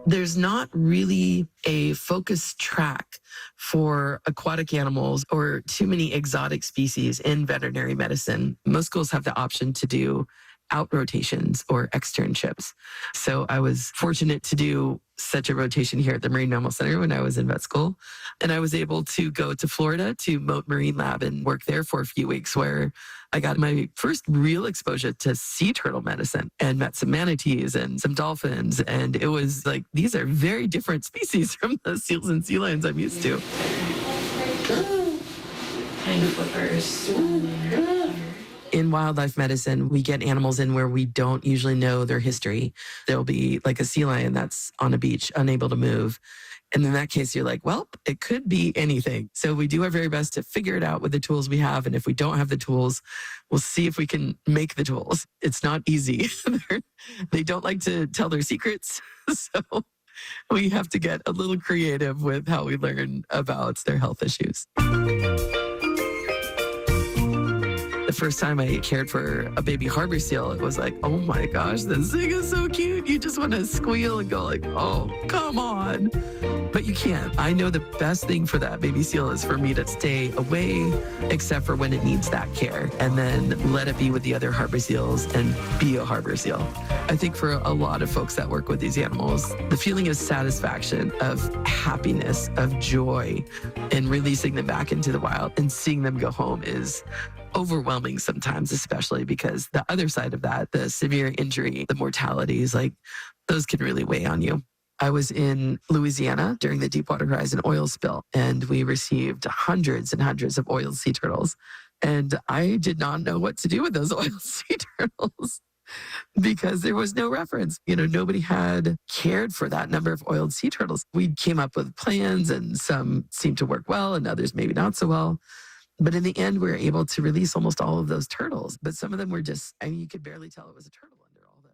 There's not really a focused track for aquatic animals or too many exotic species in veterinary medicine. Most schools have the option to do out rotations or externships. So I was fortunate to do such a rotation here at the Marine Mammal Center when I was in vet school. And I was able to go to Florida to Mote Marine Lab and work there for a few weeks, where I got my first real exposure to sea turtle medicine and met some manatees and some dolphins. And it was like, these are very different species from the seals and sea lions I'm used to. Kind flippers. In wildlife medicine, we get animals in where we don't usually know their history. There'll be like a sea lion that's on a beach, unable to move. And in that case, you're like, well, it could be anything. So we do our very best to figure it out with the tools we have. And if we don't have the tools, we'll see if we can make the tools. It's not easy. They don't like to tell their secrets. So we have to get a little creative with how we learn about their health issues. The first time I cared for a baby harbor seal, it was like, oh my gosh, this thing is so cute. You just want to squeal and go like, oh, come on. But you can't. I know the best thing for that baby seal is for me to stay away, except for when it needs that care, and then let it be with the other harbor seals and be a harbor seal. I think for a lot of folks that work with these animals, the feeling of satisfaction, of happiness, of joy, and releasing them back into the wild and seeing them go home is overwhelming sometimes, especially because the other side of that, the severe injury, the mortalities, like those can really weigh on you. I was in Louisiana during the Deepwater Horizon oil spill, and we received hundreds and hundreds of oiled sea turtles. And I did not know what to do with those oiled sea turtles because there was no reference. You know, nobody had cared for that number of oiled sea turtles. We came up with plans, and some seemed to work well and others maybe not so well. But in the end, we were able to release almost all of those turtles. But some of them were just, I mean, you could barely tell it was a turtle under all that.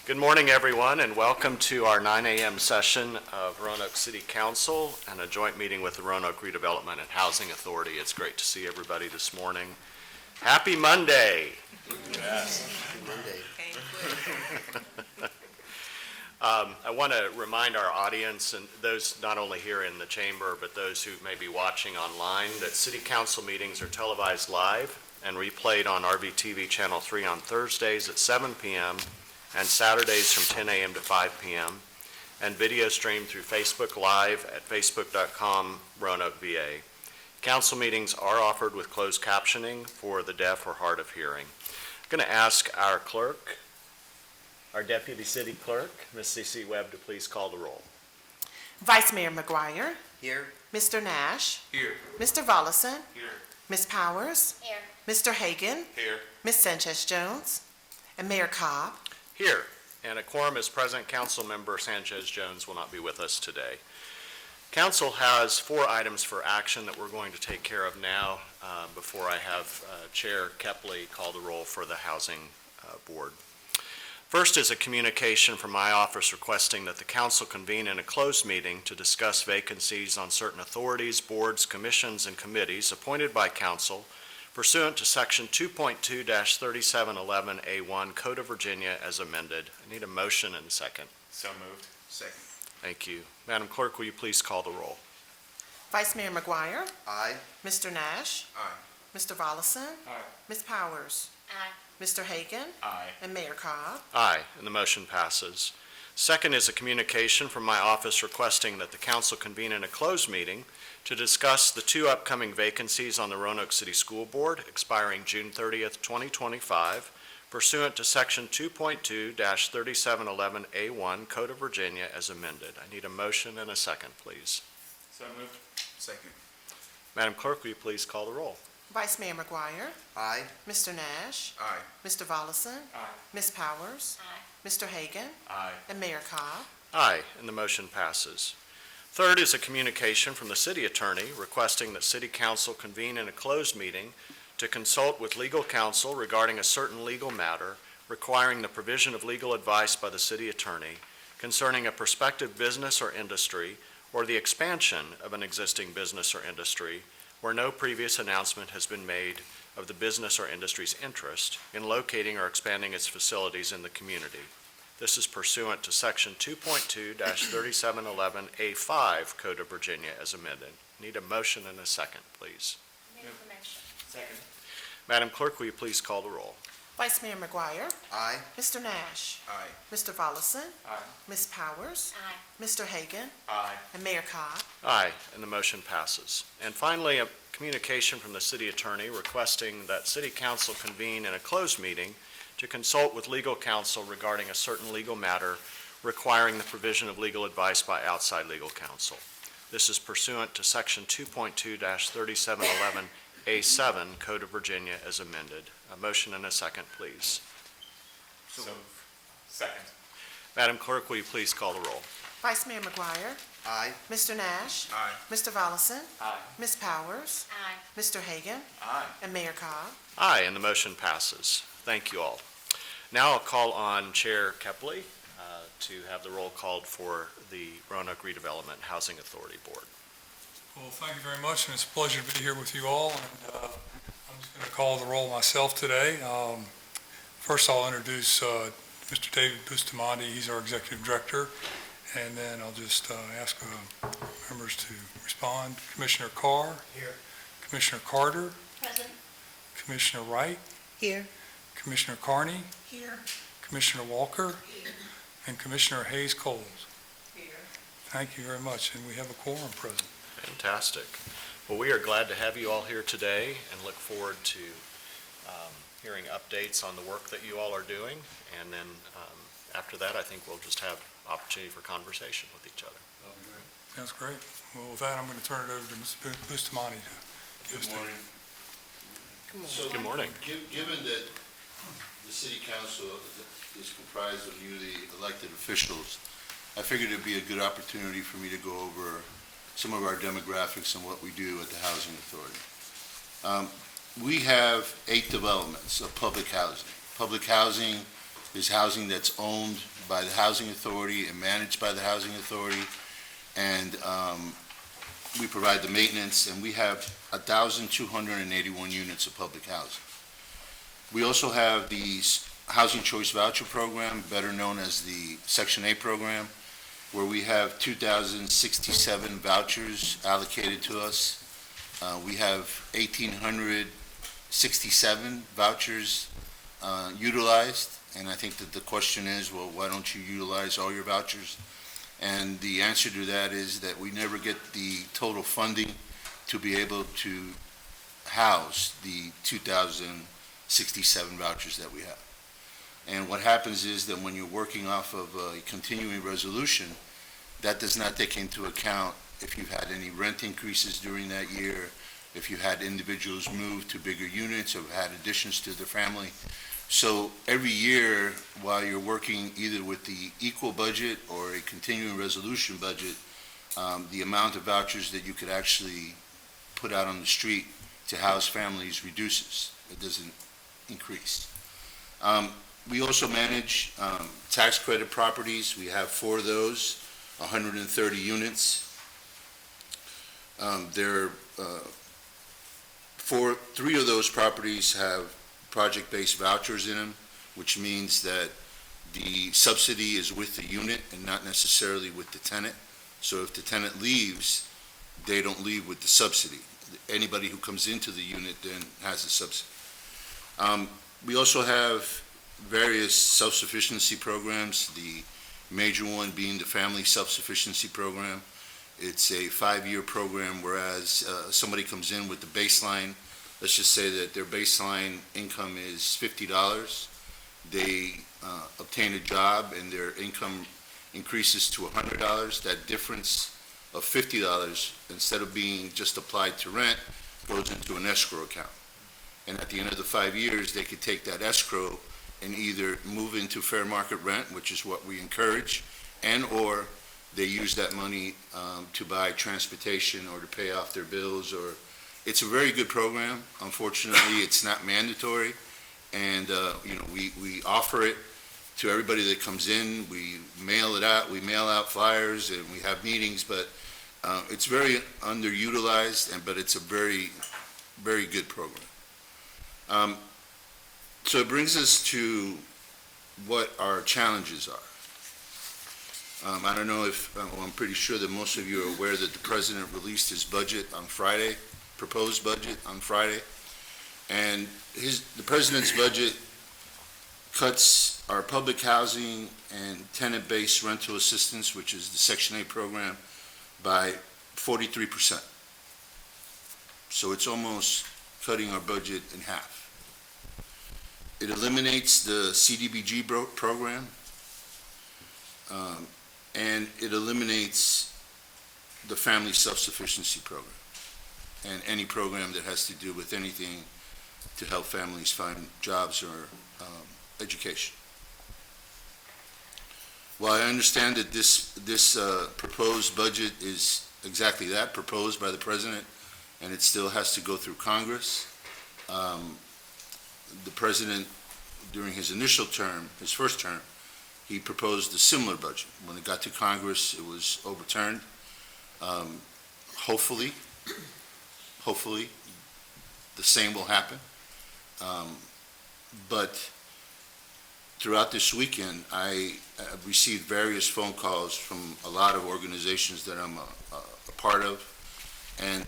Good morning, everyone, and welcome to our 9 a.m. session of Roanoke City Council and a joint meeting with the Roanoke Redevelopment and Housing Authority. It's great to see everybody this morning. Happy Monday. Yes. Happy Monday. I want to remind our audience and those not only here in the chamber, but those who may be watching online, that City Council meetings are televised live and replayed on RVTV Channel 3 on Thursdays at 7 p.m. and Saturdays from 10 a.m. to 5 p.m. and video streamed through Facebook Live at facebook.com Roanoke, VA. Council meetings are offered with closed captioning for the deaf or hard of hearing. I'm going to ask our clerk, our Deputy City Clerk, Ms. C.C. Webb, to please call the roll. Vice Mayor McGuire. Here. Mr. Nash. Here. Mr. Vollison. Here. Ms. Powers. Here. Mr. Hagan. Here. Ms. Sanchez-Jones. And Mayor Cobb. Here, and a quorum is present. Council member Sanchez-Jones will not be with us today. Council has 4 items for action that we're going to take care of now before I have Chair Kepley call the roll for the Housing Board. First is a communication from my office requesting that the council convene in a closed meeting to discuss vacancies on certain authorities, boards, commissions, and committees appointed by council pursuant to Section 2.2-3711A1 Code of Virginia as amended. I need a motion and a second. So moved. Second. Thank you. Madam Clerk, will you please call the roll? Vice Mayor McGuire. Aye. Mr. Nash. Aye. Mr. Vollison. Aye. Ms. Powers. Aye. Mr. Hagan. Aye. And Mayor Cobb. Aye, and the motion passes. Second is a communication from my office requesting that the council convene in a closed meeting to discuss the 2 upcoming vacancies on the Roanoke City School Board expiring June 30th, 2025, pursuant to Section 2.2-3711A1 Code of Virginia as amended. I need a motion and a second, please. So moved. Second. Madam Clerk, will you please call the roll? Vice Mayor McGuire. Aye. Mr. Nash. Aye. Mr. Vollison. Aye. Ms. Powers. Aye. Mr. Hagan. Aye. And Mayor Cobb. Aye, and the motion passes. Third is a communication from the city attorney requesting that city council convene in a closed meeting to consult with legal counsel regarding a certain legal matter requiring the provision of legal advice by the city attorney concerning a prospective business or industry or the expansion of an existing business or industry where no previous announcement has been made of the business or industry's interest in locating or expanding its facilities in the community. This is pursuant to Section 2.2-3711A5 Code of Virginia as amended. Need a motion and a second, please. Move the motion. Second. Madam Clerk, will you please call the roll? Vice Mayor McGuire. Aye. Mr. Nash. Aye. Mr. Vollison. Aye. Ms. Powers. Aye. Mr. Hagan. Aye. And Mayor Cobb. Aye, and the motion passes. And finally, a communication from the city attorney requesting that city council convene in a closed meeting to consult with legal counsel regarding a certain legal matter requiring the provision of legal advice by outside legal counsel. This is pursuant to Section 2.2-3711A7 Code of Virginia as amended. A motion and a second, please. So moved. Second. Madam Clerk, will you please call the roll? Vice Mayor McGuire. Aye. Mr. Nash. Aye. Mr. Vollison. Aye. Ms. Powers. Aye. Mr. Hagan. Aye. And Mayor Cobb. Aye, and the motion passes. Thank you all. Now I'll call on Chair Kepley to have the roll called for the Roanoke Redevelopment Housing Authority Board. Well, thank you very much, and it's a pleasure to be here with you all. And I'm just going to call the roll myself today. First, I'll introduce Mr. David Bustamante. He's our Executive Director. And then I'll just ask members to respond. Commissioner Carr. Here. Commissioner Carter. Present. Commissioner Wright. Here. Commissioner Carney. Here. Commissioner Walker. Here. And Commissioner Hayes Coles. Here. Thank you very much, and we have a quorum present. Fantastic. Well, we are glad to have you all here today and look forward to hearing updates on the work that you all are doing. And then after that, I think we'll just have opportunity for conversation with each other. That's great. Well, with that, I'm going to turn it over to Mr. Bustamante to give us Good the... morning. So, good morning. Given that the city council is comprised of newly elected officials, I figured it'd be a good opportunity for me to go over some of our demographics and what we do at the Housing Authority. We have 8 developments of public housing. Public housing is housing that's owned by the Housing Authority and managed by the Housing Authority, and we provide the maintenance, and we have 1,281 units of public housing. We also have the Housing Choice Voucher Program, better known as the Section 8 program, where we have 2,067 vouchers allocated to us. We have 1,867 vouchers utilized, and I think that the question is, well, why don't you utilize all your vouchers? And the answer to that is that we never get the total funding to be able to house the 2,067 vouchers that we have. And what happens is that when you're working off of a continuing resolution, that does not take into account if you've had any rent increases during that year, if you had individuals move to bigger units or had additions to their family. So every year, while you're working either with the equal budget or a continuing resolution budget, the amount of vouchers that you could actually put out on the street to house families reduces. It doesn't increase. We also manage tax credit properties. We have 4 of those, 130 units. Three of those properties have project-based vouchers in them, which means that the subsidy is with the unit and not necessarily with the tenant. So if the tenant leaves, they don't leave with the subsidy. Anybody who comes into the unit then has a subsidy. We also have various self-sufficiency programs, the major one being the Family Self-Sufficiency Program. It's a 5-year program, whereas somebody comes in with the baseline, let's just say that their baseline income is $50. They obtain a job and their income increases to $100. That difference of $50, instead of being just applied to rent, goes into an escrow account. And at the end of the 5 years, they could take that escrow and either move into fair market rent, which is what we encourage, and/or they use that money to buy transportation or to pay off their bills. Or it's a very good program. Unfortunately, it's not mandatory, and we offer it to everybody that comes in. We mail it out. We mail out flyers, and we have meetings, but it's very underutilized, but it's a very, very good program. So it brings us to what our challenges are. I don't know if, I'm pretty sure that most of you are aware that the president released his budget on Friday, proposed budget on Friday. And the president's budget cuts our public housing and tenant-based rental assistance, which is the Section 8 program, by 43%. So it's almost cutting our budget in half. It eliminates the CDBG program, and it eliminates the Family Self-Sufficiency Program, and any program that has to do with anything to help families find jobs or education. While I understand that this proposed budget is exactly that, proposed by the president, and it still has to go through Congress, the president, during his initial term, his first term, he proposed a similar budget. When it got to Congress, it was overturned. Hopefully, the same will happen. But throughout this weekend, I have received various phone calls from a lot of organizations that I'm a part of, and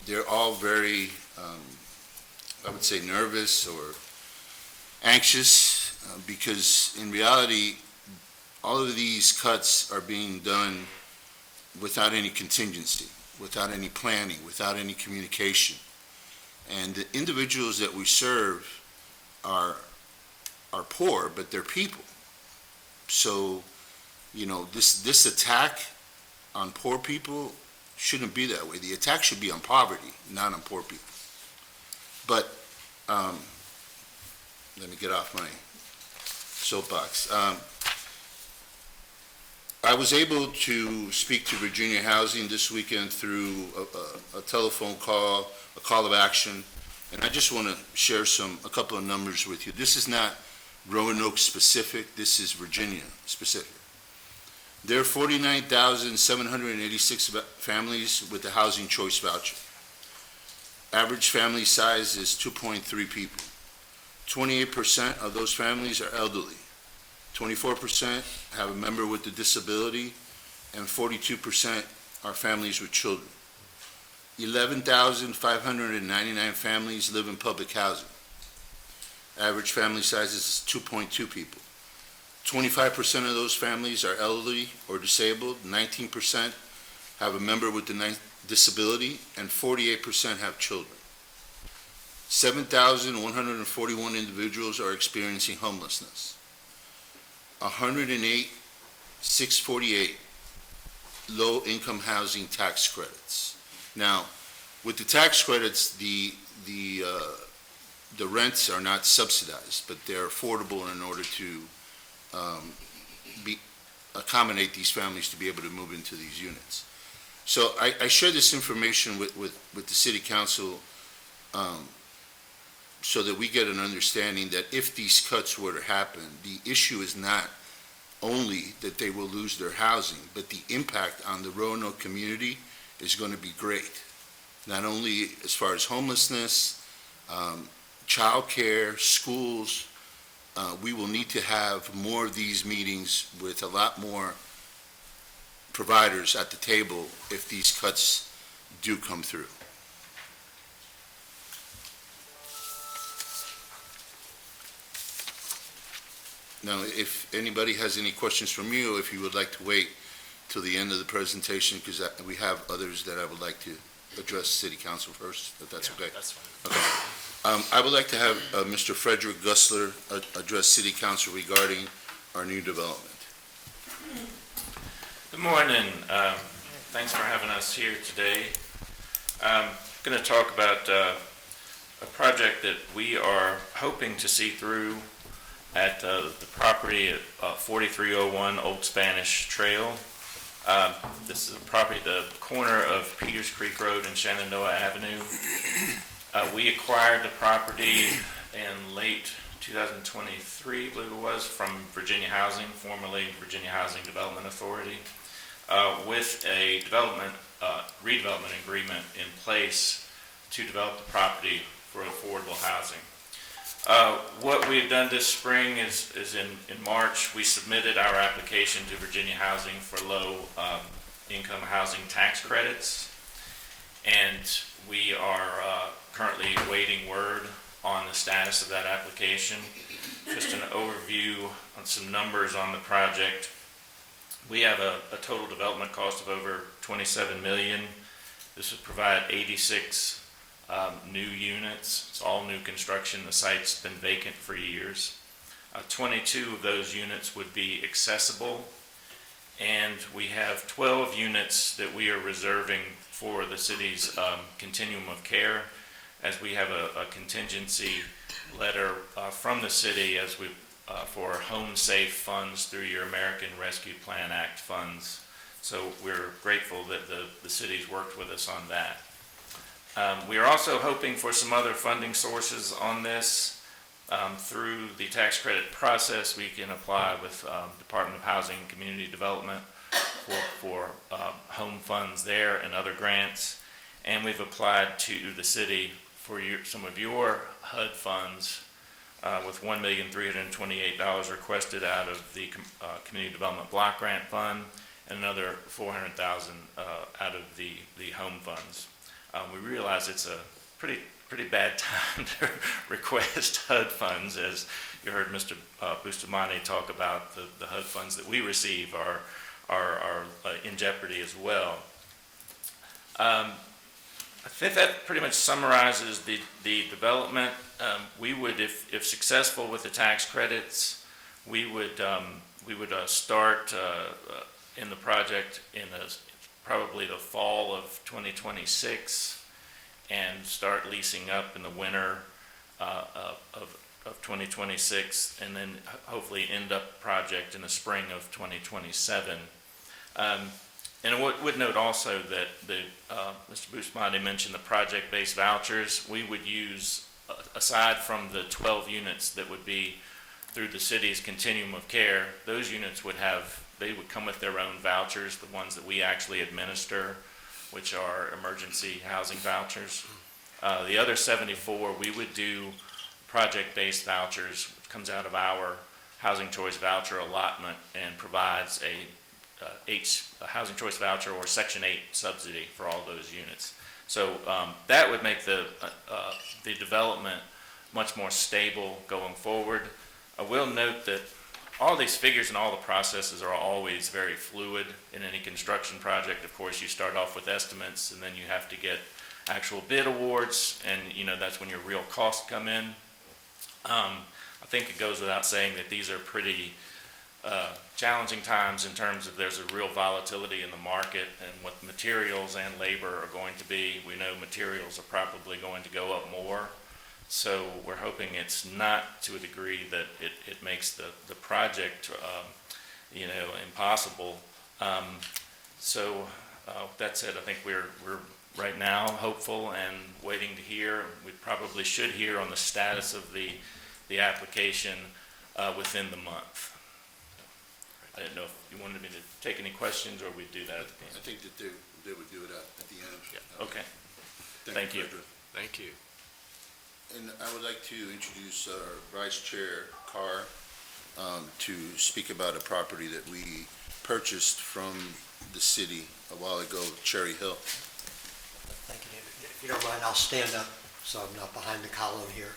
they're all very, I would say, nervous or anxious, because in reality, all of these cuts are being done without any contingency, without any planning, without any communication. And the individuals that we serve are poor, but they're people. So, this attack on poor people shouldn't be that way. The attack should be on poverty, not on poor people. But let me get off my soapbox. I was able to speak to Virginia Housing this weekend through a telephone call, a call of action, and I just want to share a couple of numbers with you. This is not Roanoke specific, this is Virginia specific. There are 49,786 families with the Housing Choice Voucher. Average family size is 2.3 people. 28% of those families are elderly. 24% have a member with a disability, and 42% are families with children. 11,599 families live in public housing. Average family size is 2.2 people. 25% of those families are elderly or disabled, 19% have a member with a disability, and 48% have children. 7,141 individuals are experiencing homelessness. 108,648 low-income housing tax credits. Now, with the tax credits, the rents are not subsidized, but they're affordable in order to accommodate these families to be able to move into these units. So I share this information with the city council so that we get an understanding that if these cuts were to happen, the issue is not only that they will lose their housing, but the impact on the Roanoke community is going to be great. Not only as far as homelessness, childcare, schools. We will need to have more of these meetings with a lot more providers at the table if these cuts do come through. Now, if anybody has any questions from you, if you would like to wait till the end of the presentation, because we have others that I would like to address city council first, if that's okay. That's fine. Okay. I would like to have Mr. Frederick Gussler address city council regarding our new development. Good morning. Thanks for having us here today. I'm going to talk about a project that we are hoping to see through at the property at 4301 Old Spanish Trail. This is a property at the corner of Peters Creek Road and Shenandoah Avenue. We acquired the property in late 2023, I believe it was, from Virginia Housing, formerly Virginia Housing Development Authority, with a redevelopment agreement in place to develop the property for affordable housing. What we've done this spring is in March, we submitted our application to Virginia Housing for low income housing tax credits. And we are currently awaiting word on the status of that application. Just an overview on some numbers on the project. We have a total development cost of over $27 million. This would provide 86 new units. It's all new construction. The site's been vacant for years. 22 of those units would be accessible, and we have 12 units that we are reserving for the city's continuum of care, as we have a contingency letter from the city as we for Home Safe funds through your American Rescue Plan Act funds. So we're grateful that the city's worked with us on that. We are also hoping for some other funding sources on this. Through the tax credit process, we can apply with Department of Housing and Community Development for home funds there and other grants. And we've applied to the city for some of your HUD funds with $1,328 requested out of the Community Development Block Grant Fund and another $400,000 out of the home funds. We realize it's a pretty bad time to request HUD funds, as you heard Mr. Bustamante talk about. The HUD funds that we receive are in jeopardy as well. I think that pretty much summarizes the development. We would, if successful with the tax credits, we would start in the project in probably the fall of 2026 and start leasing up in the winter of 2026, and then hopefully end up the project in the spring of 2027. And I would note also that Mr. Bustamante mentioned the project-based vouchers. We would use, aside from the 12 units that would be through the city's continuum of care, those units would come with their own vouchers, the ones that we actually administer, which are emergency housing vouchers. The other 74, we would do project-based vouchers, which comes out of our Housing Choice Voucher allotment and provides a Housing Choice Voucher or Section 8 subsidy for all those units. So that would make the development much more stable going forward. I will note that all these figures and all the processes are always very fluid in any construction project. Of course, you start off with estimates, and then you have to get actual bid awards, and, that's when your real costs come in. I think it goes without saying that these are pretty challenging times in terms of there's a real volatility in the market and what materials and labor are going to be. We know materials are probably going to go up more. So we're hoping it's not to a degree that it makes the project, impossible. That said, I think we're right now hopeful and waiting to hear. We probably should hear on the status of the application within the month. I didn't know if you wanted me to take any questions, or we'd do that at the I end. think that they would do it at the end. Yeah, okay. Thank you. Frederick. Thank you. And I would like to introduce our Vice Chair, Carr, to speak about a property that we purchased from the city a while ago, Cherry Hill. Thank you, David. If you don't mind, I'll stand up so I'm not behind the column here.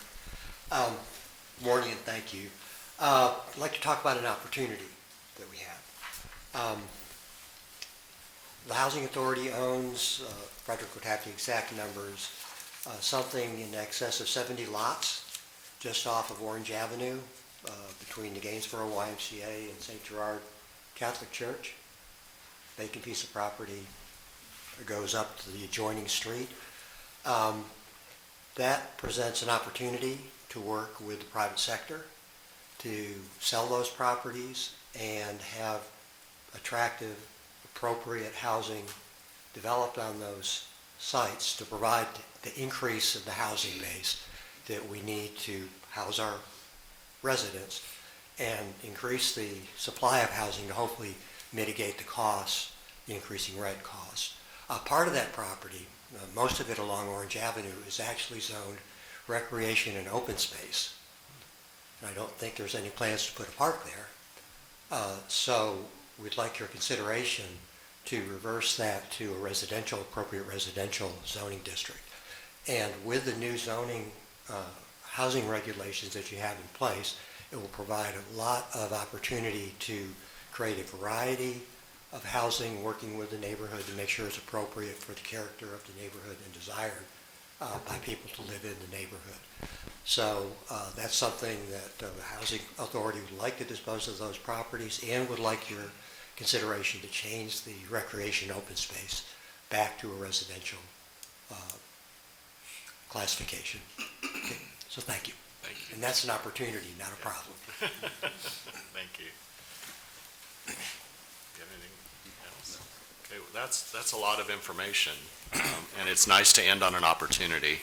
Morning and thank you. I'd like to talk about an opportunity that we have. The Housing Authority owns, Frederick would have the exact numbers, something in excess of 70 lots just off of Orange Avenue between the Gainesboro YMCA and St. Gerard Catholic Church. Vacant piece of property goes up to the adjoining street. That presents an opportunity to work with the private sector to sell those properties and have attractive, appropriate housing developed on those sites to provide the increase in the housing base that we need to house our residents and increase the supply of housing to hopefully mitigate the costs, the increasing rent costs. Part of that property, most of it along Orange Avenue, is actually zoned recreation and open space. And I don't think there's any plans to put a park there. So we'd like your consideration to reverse that to a residential, appropriate residential zoning district. And with the new zoning housing regulations that you have in place, it will provide a lot of opportunity to create a variety of housing, working with the neighborhood to make sure it's appropriate for the character of the neighborhood and desired by people to live in the neighborhood. So that's something that the Housing Authority would like to dispose of those properties and would like your consideration to change the recreation open space back to a residential classification. Okay. So thank you. Thank you. And that's an opportunity, not a problem. Thank you. Do you have anything else? Okay, well, that's a lot of information, and it's nice to end on an opportunity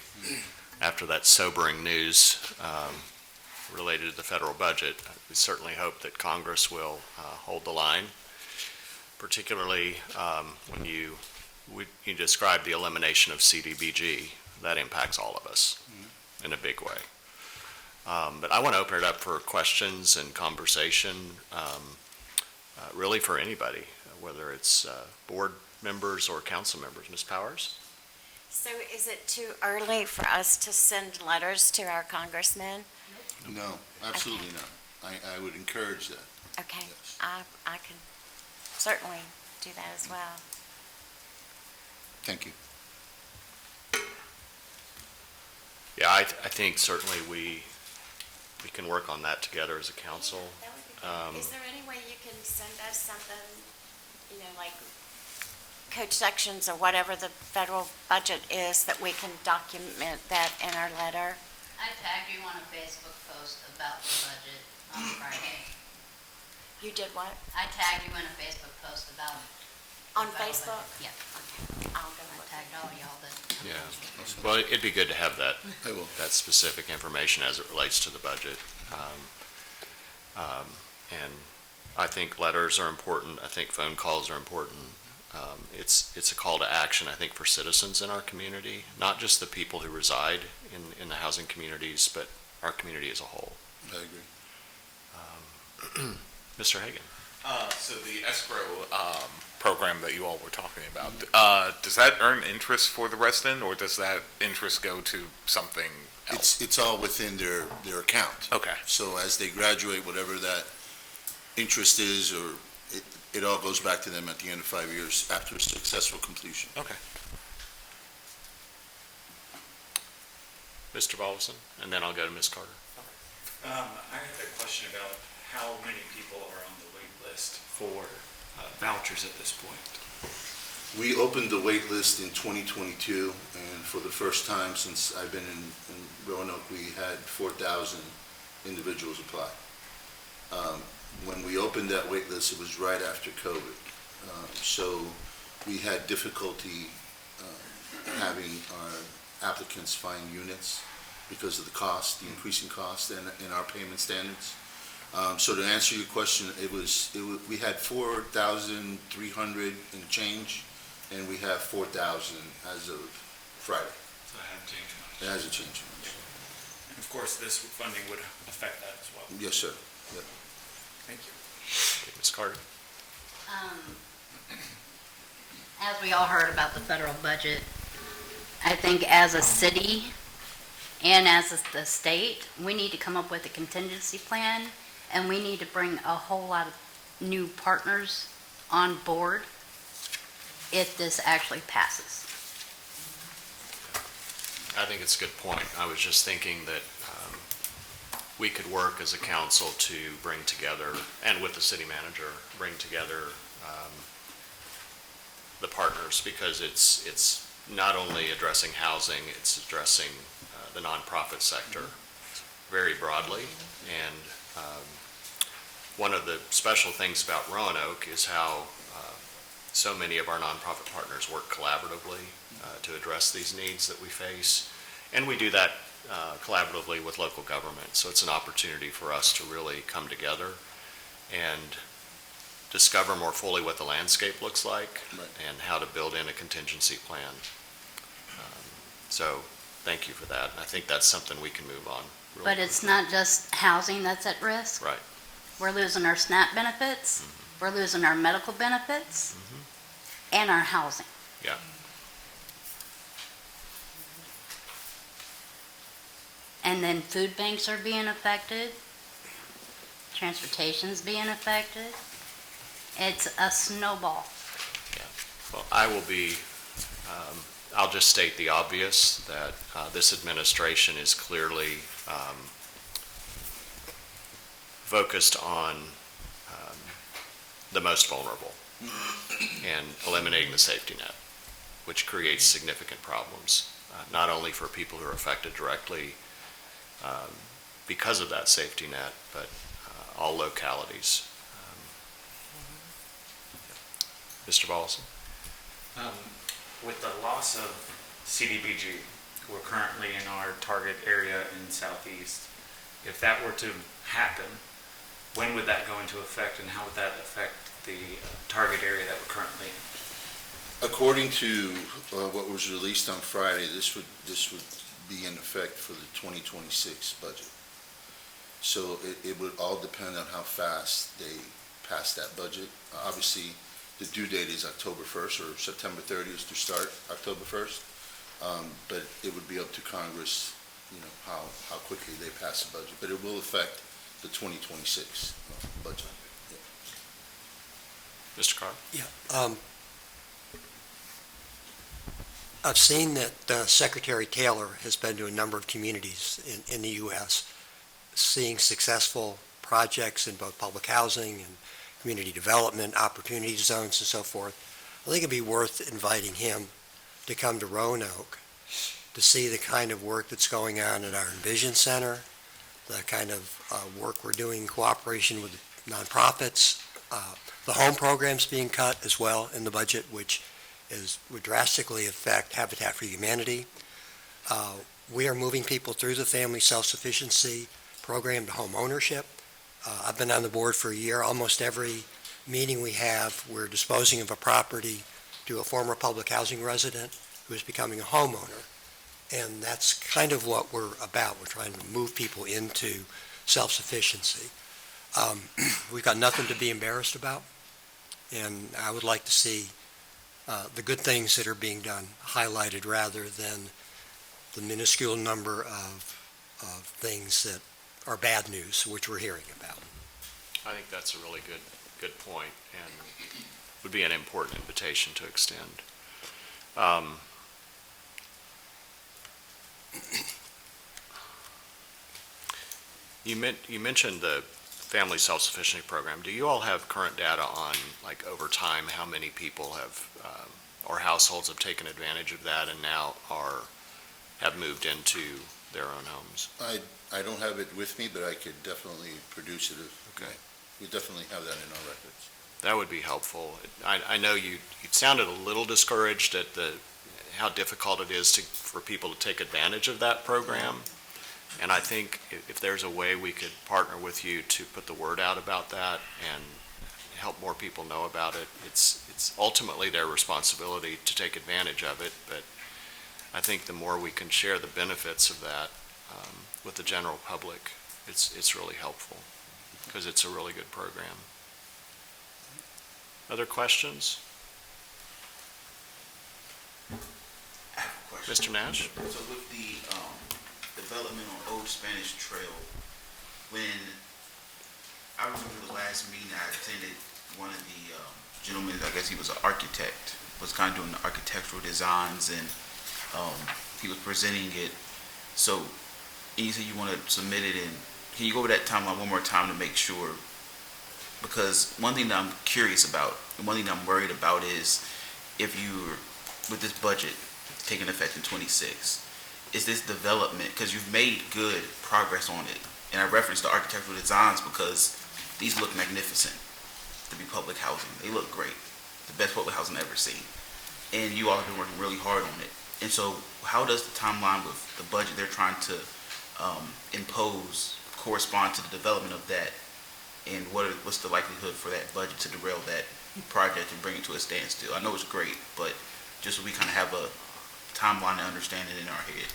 after that sobering news related to the federal budget. We certainly hope that Congress will hold the line, particularly when you describe the elimination of CDBG. That impacts all of us in a big way. But I want to open it up for questions and conversation, really for anybody, whether it's board members or council members. Ms. Powers? So is it too early for us to send letters to our congressmen? No, absolutely not. I would encourage that. Okay, Yes. I can certainly do that as well. Thank you. Yeah, I think certainly we can work on that together as a council. That would be good. Is there any way you can send us something, like code sections or whatever the federal budget is, that we can document that in our letter? I tagged you on a Facebook post about the budget on Friday. You did what? I tagged you in a Facebook post about. On the federal Facebook? budget. Yeah, Okay, I'll go I look. tagged all y'all that. Yeah. Well, it'd be good to have that I will. specific information as it relates to the budget. And I think letters are important. I think phone calls are important. It's a call to action, I think, for citizens in our community, not just the people who reside in the housing communities, but our community as a whole. I agree. Mr. Hagan? So the escrow program that you all were talking about, does that earn interest for the resident, or does that interest go to something else? It's all within their account. Okay. So as they graduate, whatever that interest is, or it all goes back to them at the end of 5 years after successful completion. Okay. Mr. Volleson, and then I'll go to Ms. Carter. I have a question about how many people are on the wait list for vouchers at this point. We opened the wait list in 2022, and for the first time since I've been in Roanoke, we had 4,000 individuals apply. When we opened that wait list, it was right after COVID. So we had difficulty having our applicants find units because of the cost, the increasing cost and our payment standards. So to answer your question, we had 4,300 and change, and we have 4,000 as of Friday. So it hasn't changed much. It hasn't changed much. And of course, this funding would affect that as well. Yes, sir. Yep. Thank you. Okay, Ms. Carter. As we all heard about the federal budget, I think as a city and as the state, we need to come up with a contingency plan, and we need to bring a whole lot of new partners on board if this actually passes. I think it's a good point. I was just thinking that we could work as a council to bring together, and with the city manager, bring together the partners, because it's not only addressing housing, it's addressing the nonprofit sector very broadly. And one of the special things about Roanoke is how so many of our nonprofit partners work collaboratively to address these needs that we face. And we do that collaboratively with local government. So it's an opportunity for us to really come together and discover more fully what the landscape looks like, Right. and how to build in a contingency plan. So thank you for that. I think that's something we can move on. really But it's not just housing that's at risk. Right. We're losing our SNAP benefits, we're losing our medical benefits, and our housing. Yeah. And then food banks are being affected, transportation's being affected. It's a snowball. Well, I will be, I'll just state the obvious, that this administration is clearly focused on the most vulnerable and eliminating the safety net, which creates significant problems, not only for people who are affected directly because of that safety net, but all localities. Mr. Volleson? With the loss of CDBG, we're currently in our target area in Southeast. If that were to happen, when would that go into effect, and how would that affect the target area that we're currently in? According to what was released on Friday, this would be in effect for the 2026 budget. So it would all depend on how fast they pass that budget. Obviously, the due date is October 1st or September 30th to start October 1st. But it would be up to Congress, how quickly they pass the budget. But it will affect the 2026 budget. Mr. Carr? Yeah. I've seen that Secretary Taylor has been to a number of communities in the U.S., seeing successful projects in both public housing and community development, opportunity zones and so forth. I think it'd be worth inviting him to come to Roanoke to see the kind of work that's going on at our Envision Center, the kind of work we're doing in cooperation with nonprofits, the home program's being cut as well in the budget, which would drastically affect Habitat for Humanity. We are moving people through the family self-sufficiency program to home ownership. I've been on the board for a year. Almost every meeting we have, we're disposing of a property to a former public housing resident who is becoming a homeowner. And that's kind of what we're about. We're trying to move people into self-sufficiency. We've got nothing to be embarrassed about. And I would like to see the good things that are being done highlighted rather than the minuscule number of things that are bad news, which we're hearing about. I think that's a really good point, and would be an important invitation to extend. You mentioned the family self-sufficiency program. Do you all have current data on, like, over time, how many people have, or households have taken advantage of that and now have moved into their own homes? I don't have it with me, but I could definitely produce it. Okay. We definitely have that in our records. That would be helpful. I know you sounded a little discouraged at how difficult it is for people to take advantage of that program. And I think if there's a way we could partner with you to put the word out about that and help more people know about it, it's ultimately their responsibility to take advantage of it. But I think the more we can share the benefits of that with the general public, it's really helpful, because it's a really good program. Other questions? I have a question. Mr. Nash? So with the development on Old Spanish Trail, when I remember the last meeting I attended, one of the gentlemen, I guess he was an architect, was kind of doing the architectural designs, and he was presenting it. So you said you want to submit it, and can you go over that timeline one more time to make sure? Because one thing that I'm curious about, and one thing that I'm worried about is if you're, with this budget taking effect in 26, is this development, because you've made good progress on it, and I referenced the architectural designs because these look magnificent to be public housing. They look great, the best public housing I've ever seen, and you all have been working really hard on it. And so how does the timeline with the budget they're trying to impose correspond to the development of that, and what's the likelihood for that budget to derail that project and bring it to a standstill? I know it's great, but just so we kind of have a timeline and understand it in our head.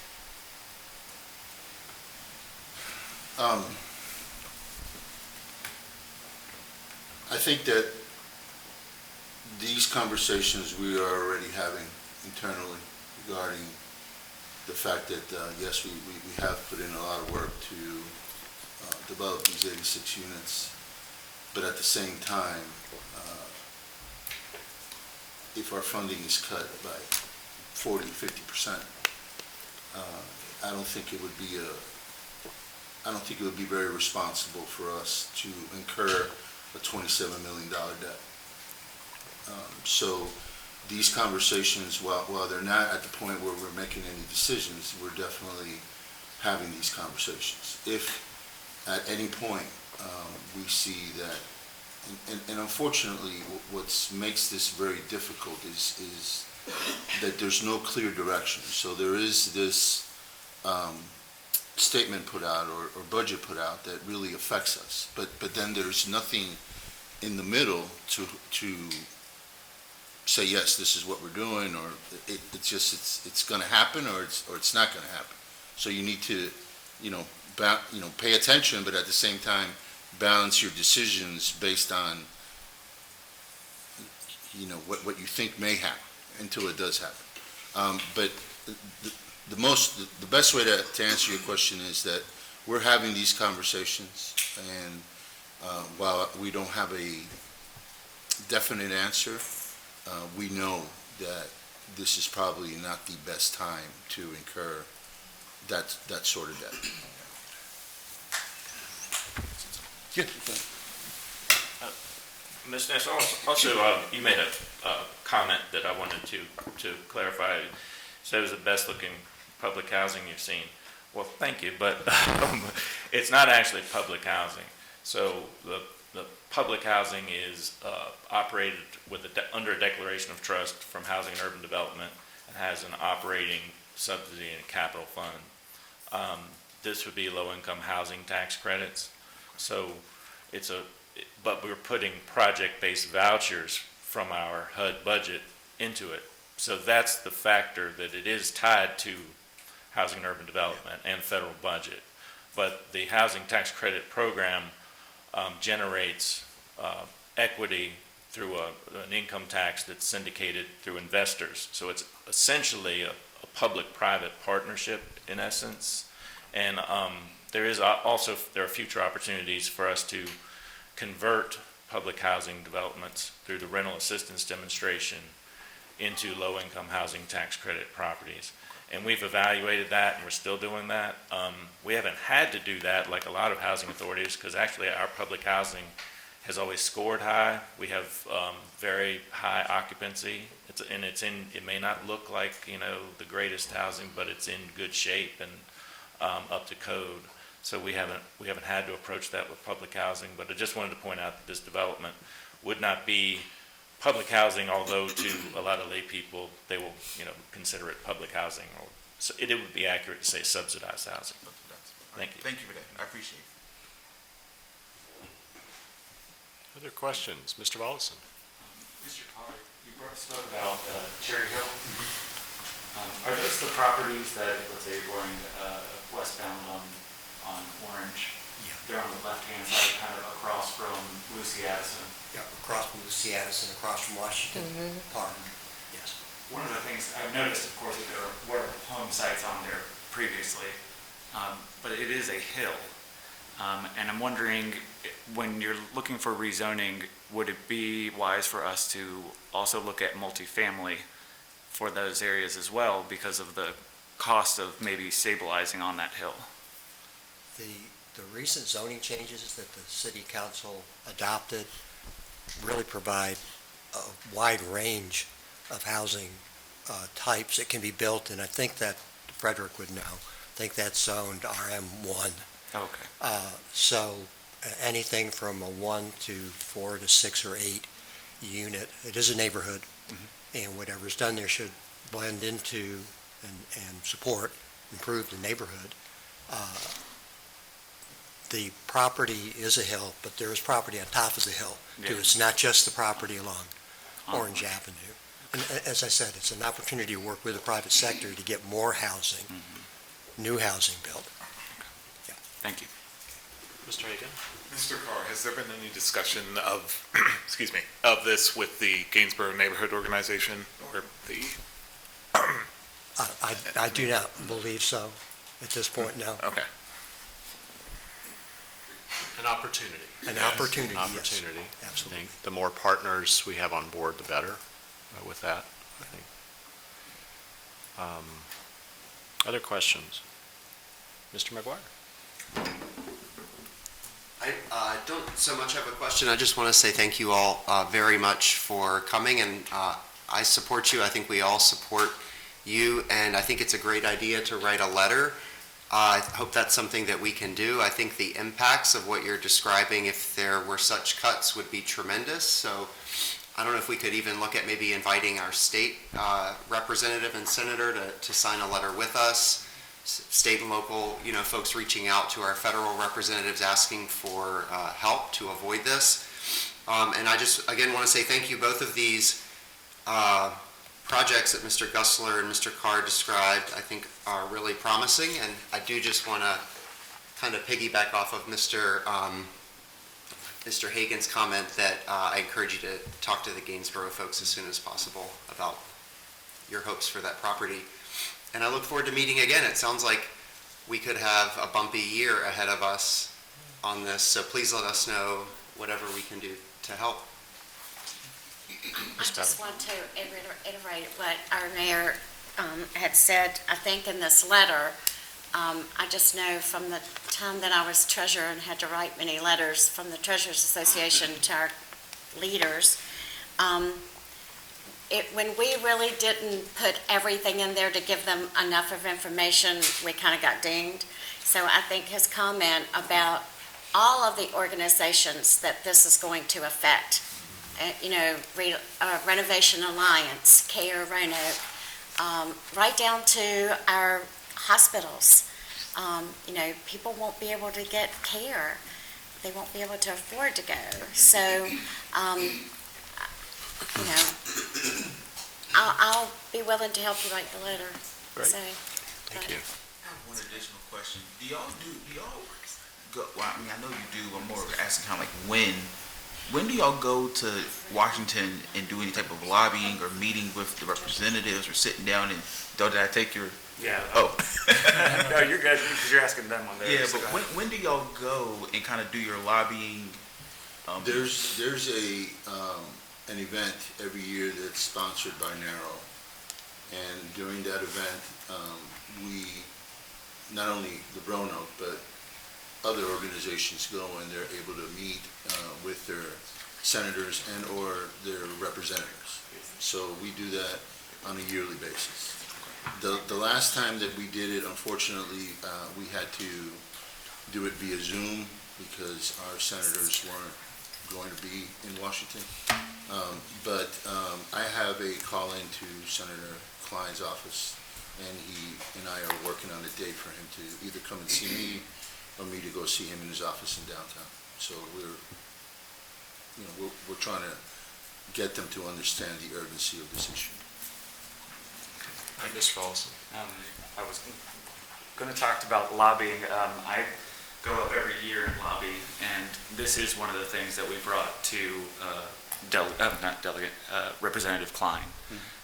I think that these conversations we are already having internally regarding the fact that, yes, we have put in a lot of work to develop these 86 units, but at the same time, if our funding is cut by 40, 50%, I don't think it would be very responsible for us to incur a $27 million debt. So these conversations, while they're not at the point where we're making any decisions, we're definitely having these conversations. If at any point we see that, and unfortunately what makes this very difficult is that there's no clear direction. So there is this statement put out or budget put out that really affects us, but then there's nothing in the middle to say, yes, this is what we're doing, or it's going to happen, or it's not going to happen. So you need to, pay attention, but at the same time balance your decisions based on, what you think may happen until it does happen. But the best way to answer your question is that we're having these conversations, and while we don't have a definite answer, we know that this is probably not the best time to incur that sort of debt. Yeah. Ms. Ness, also, you made a comment that I wanted to clarify. You said it was the best-looking public housing you've seen. Well, thank you, but it's not actually public housing. So the public housing is operated under a declaration of trust from Housing and Urban Development, and has an operating subsidy and capital fund. This would be low-income housing tax credits. So but we're putting project-based vouchers from our HUD budget into it. So that's the factor, that it is tied to Housing and Urban Development and federal budget. But the housing tax credit program generates equity through an income tax that's syndicated through investors. So it's essentially a public-private partnership in essence. And there are future opportunities for us to convert public housing developments through the rental assistance demonstration into low-income housing tax credit properties. And we've evaluated that, and we're still doing that. We haven't had to do that like a lot of housing authorities, because actually our public housing has always scored high. We have very high occupancy. It may not look like, the greatest housing, but it's in good shape and up to code. So we haven't had to approach that with public housing, but I just wanted to point out that this development would not be public housing, although to a lot of lay people, they will, consider it public housing, or so it would be accurate to say subsidized housing. Thank you. Thank you for that. I appreciate it. Other questions? Mr. Volleson? Mr. Carr, you spoke about Cherry Hill. Are those the properties that, let's say, you're going westbound on Orange? Yeah. They're on the left-hand side, kind of across from Lucy Addison. Yeah, across from Lucy Addison, across from Washington Park. Yes. One of the things I've noticed, of course, that there were home sites on there previously, but it is a hill. And I'm wondering, when you're looking for rezoning, would it be wise for us to also look at multifamily for those areas as well, because of the cost of maybe stabilizing on that hill? The recent zoning changes that the city council adopted really provide a wide range of housing types that can be built, and I think that Frederick would know. I think that's zoned RM1. Okay. So anything from a 1 to 4 to 6 or 8 unit, it is a neighborhood, and whatever's done there should blend into and support, improve the neighborhood. The property is a hill, but there is property on top of the hill, too. Yeah. It's not just the property along Orange Avenue. And as I said, it's an opportunity to work with the private sector to get more housing, new housing built. Thank you. Mr. Hagan? Mr. Carr, has there been any discussion of, excuse me, of this with the Gainsborough Neighborhood Organization or the? I do not believe so at this point, no. Okay. An opportunity. An opportunity, yes. Opportunity. Absolutely. I think the more partners we have on board, the better with that, I think. Other questions? Mr. McGuire? I don't so much have a question. I just want to say thank you all very much for coming, and I support you. I think we all support you, and I think it's a great idea to write a letter. I hope that's something that we can do. I think the impacts of what you're describing, if there were such cuts, would be tremendous. So I don't know if we could even look at maybe inviting our state representative and senator to sign a letter with us. State and local, folks reaching out to our federal representatives asking for help to avoid this. And I just, again, want to say thank you. Both of these projects that Mr. Gussler and Mr. Carr described, I think, are really promising. And I do just want to kind of piggyback off of Mr. Hagan's comment that I encourage you to talk to the Gainsborough folks as soon as possible about your hopes for that property. And I look forward to meeting again. It sounds like we could have a bumpy year ahead of us on this, so please let us know whatever we can do to help. I just want to reiterate what our mayor had said, I think, in this letter. I just know from the time that I was treasurer and had to write many letters from the Treasurers Association to our leaders, when we really didn't put everything in there to give them enough of information, we kind of got dinged. So I think his comment about all of the organizations that this is going to affect, Renovation Alliance, CARE Roanoke, right down to our hospitals. People won't be able to get care. They won't be able to afford to go. So, I'll be willing to help you write the letter. Great. So, Thank you. I have one additional question. Do y'all go, well, I mean, I know you do, I'm more asking kind of like when do y'all go to Washington and do any type of lobbying or meeting with the representatives or sitting down and, did I take your? Yeah. Oh. No, you're good, because you're asking them on there. Yeah, but when do y'all go and kind of do your lobbying There's an event every year that's sponsored by NARRO. And during that event, we, not only the Roanoke, but other organizations go and they're able to meet with their senators and/or their representatives. So we do that on a yearly basis. The last time that we did it, unfortunately, we had to do it via Zoom because our senators weren't going to be in Washington. But I have a call into Senator Klein's office, and he and I are working on a date for him to either come and see me or me to go see him in his office in downtown. So we're trying to get them to understand the urgency of this issue. Mr. Folsom. I was going to talk about lobbying. I go up every year and lobby, and this is one of the things that we brought to Representative Klein,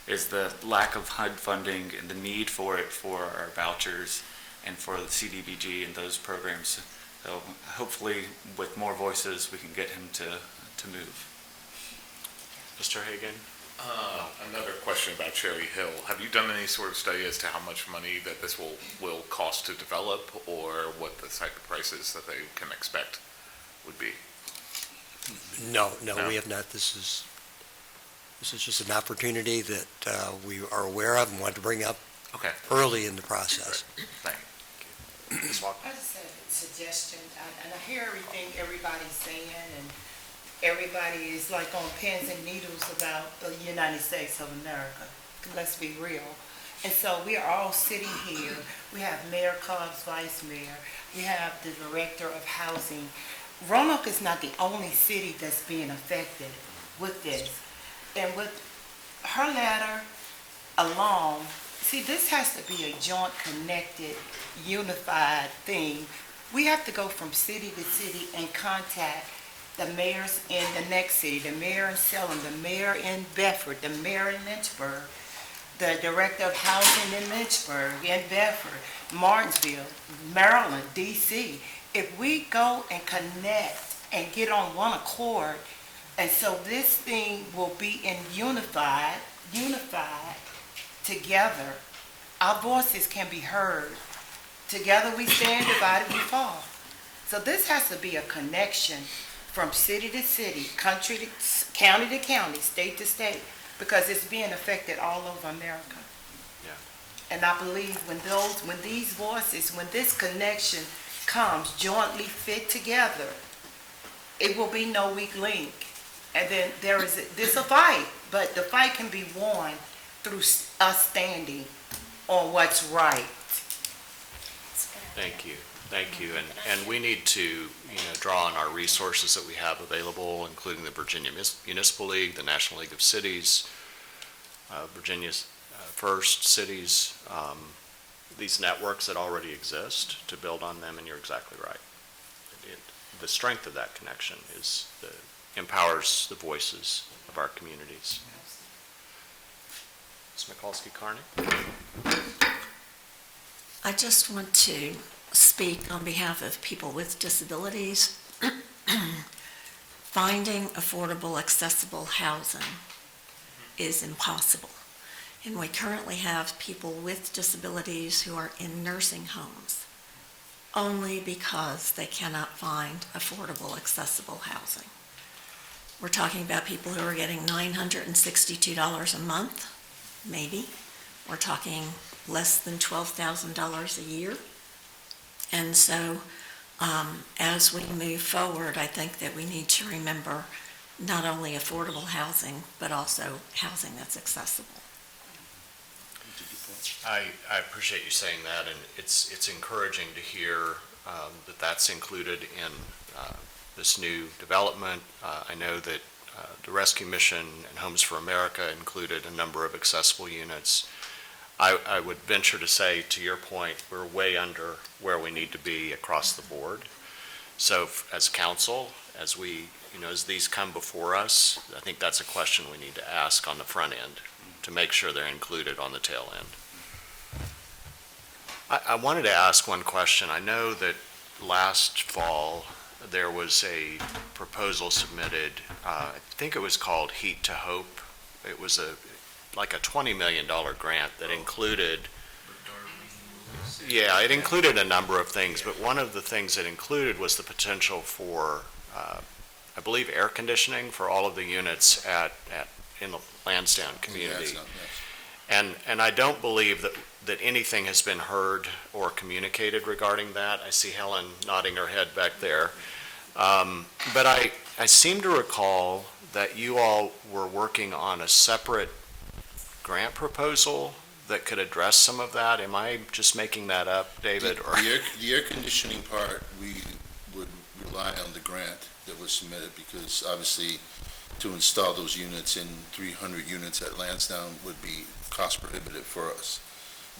is the lack of HUD funding and the need for it for our vouchers and for the CDBG and those programs. So hopefully with more voices, we can get him to move. Mr. Hagan? Another question about Cherry Hill. Have you done any sort of study as to how much money that this will cost to develop, or what the type of prices that they can expect would be? No, we have not. This is just an opportunity that we are aware of and want to bring up Okay. early in the process. Thank you. Ms. Walker? I just have a suggestion, and I hear everything everybody's saying, and everybody is like on pins and needles about the United States of America. Let's be real. And so we are all sitting here. We have Mayor Cobbs, Vice Mayor. We have the Director of Housing. Roanoke is not the only city that's being affected with this. And with her letter alone, see, this has to be a joint, connected, unified thing. We have to go from city to city and contact the mayors in the next city, the mayor in Salem, the mayor in Bedford, the mayor in Lynchburg, the director of housing in Lynchburg, in Bedford, Martinsville, Maryland, D.C. If we go and connect and get on one accord, and so this thing will be unified together, our voices can be heard. Together we stand, divided we fall. So this has to be a connection from city to city, country to county to county, state to state, because it's being affected all over America. Yeah. And I believe when these voices, when this connection comes jointly fit together, it will be no weak link. And then there's a fight, but the fight can be won through us standing on what's right. Thank you. Thank you. And we need to, draw on our resources that we have available, including the Virginia Municipal League, the National League of Cities, Virginia's First Cities, these networks that already exist, to build on them, and you're exactly right. The strength of that connection empowers the voices of our communities. Ms. Mikulski-Carney? I just want to speak on behalf of people with disabilities. Finding affordable, accessible housing is impossible. And we currently have people with disabilities who are in nursing homes only because they cannot find affordable, accessible housing. We're talking about people who are getting $962 a month, maybe. We're talking less than $12,000 a year. And so as we move forward, I think that we need to remember not only affordable housing, but also housing that's accessible. I appreciate you saying that, and it's encouraging to hear that that's included in this new development. I know that the Rescue Mission and Homes for America included a number of accessible units. I would venture to say, to your point, we're way under where we need to be across the board. So as council, as these come before us, I think that's a question we need to ask on the front end to make sure they're included on the tail end. I wanted to ask one question. I know that last fall there was a proposal submitted. I think it was called Heat to Hope. It was like a $20 million grant that included, yeah, it included a number of things, but one of the things it included was the potential for, I believe, air conditioning for all of the units in the Lansdowne community. Yeah, yes. And I don't believe that anything has been heard or communicated regarding that. I see Helen nodding her head back there. But I seem to recall that you all were working on a separate grant proposal that could address some of that. Am I just making that up, David? Or The air conditioning part, we would rely on the grant that was submitted, because obviously to install those units in 300 units at Lansdowne would be cost prohibitive for us.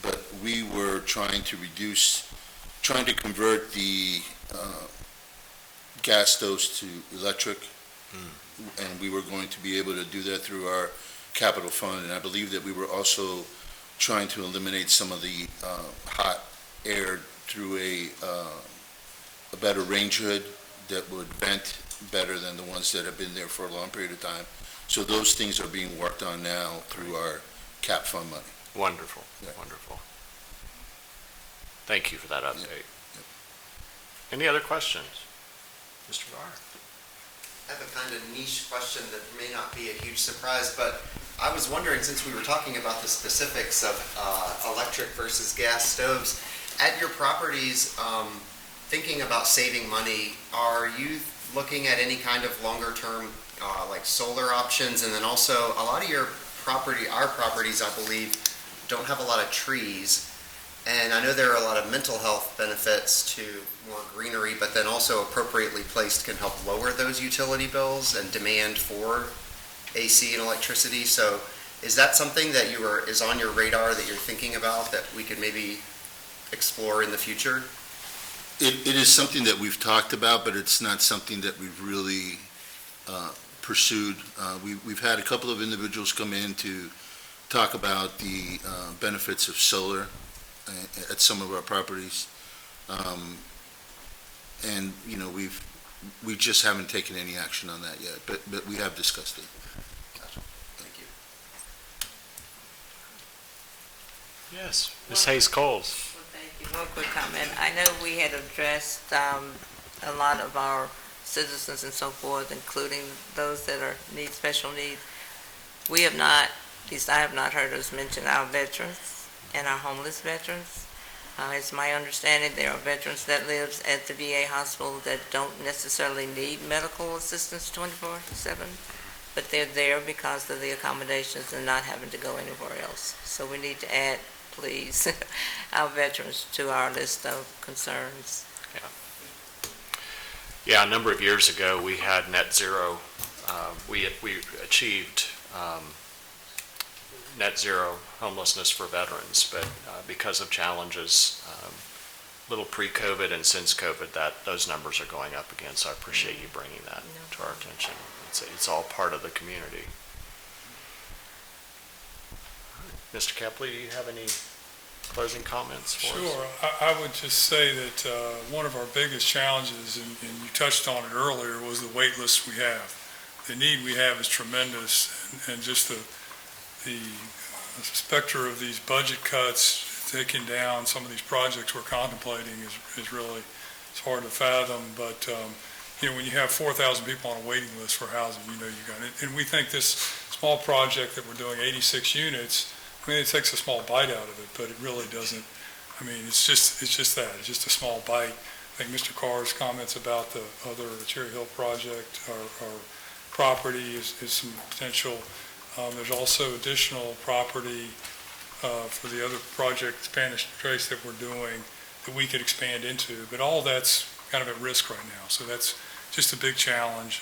But we were trying to convert the gas stoves to electric, and we were going to be able to do that through our capital fund. And I believe that we were also trying to eliminate some of the hot air through a better range hood that would vent better than the ones that have been there for a long period of time. So those things are being worked on now through our cap fund money. Wonderful, Yeah. wonderful. Thank you for that update. Yeah. Any other questions? Mr. Barr? I have a kind of niche question that may not be a huge surprise, but I was wondering, since we were talking about the specifics of electric versus gas stoves, at your properties, thinking about saving money, are you looking at any kind of longer term, like solar options? And then also, a lot of your our properties, I believe, don't have a lot of trees. And I know there are a lot of mental health benefits to more greenery, but then also appropriately placed can help lower those utility bills and demand for AC and electricity. So is that something that is on your radar that you're thinking about that we could maybe explore in the future? It is something that we've talked about, but it's not something that we've really pursued. We've had a couple of individuals come in to talk about the benefits of solar at some of our properties. And, you know, we just haven't taken any action on that yet, but we have discussed it. Gotcha. Thank you. Yes, Ms. Hayes Coles. Well, thank you. One quick comment. I know we had addressed a lot of our citizens and so forth, including those that need special needs. We have not, at least I have not heard us mention our veterans and our homeless veterans. It's my understanding there are veterans that live at the VA hospital that don't necessarily need medical assistance 24/7, but they're there because of the accommodations and not having to go anywhere else. So we need to add, please, our veterans to our list of concerns. Yeah, a number of years ago, we had net zero. We achieved net zero homelessness for veterans, but because of challenges, little pre-COVID and since COVID, those numbers are going up again. So I appreciate you bringing that to our attention. It's all part of the community. Mr. Kepley, do you have any closing comments for us? Sure. I would just say that one of our biggest challenges, and you touched on it earlier, was the wait list we have. The need we have is tremendous, and just the specter of these budget cuts, taking down some of these projects we're contemplating is really, it's hard to fathom. But, you know, when you have 4,000 people on a waiting list for housing, you know you got it. And we think this small project that we're doing, 86 units, I mean, it takes a small bite out of it, but it really doesn't. I mean, it's just that. It's just a small bite. I think Mr. Carr's comments about the Cherry Hill project, our property is some potential. There's also additional property for the other project, Spanish Trace, that we're doing that we could expand into. But all that's kind of at risk right now. So that's just a big challenge.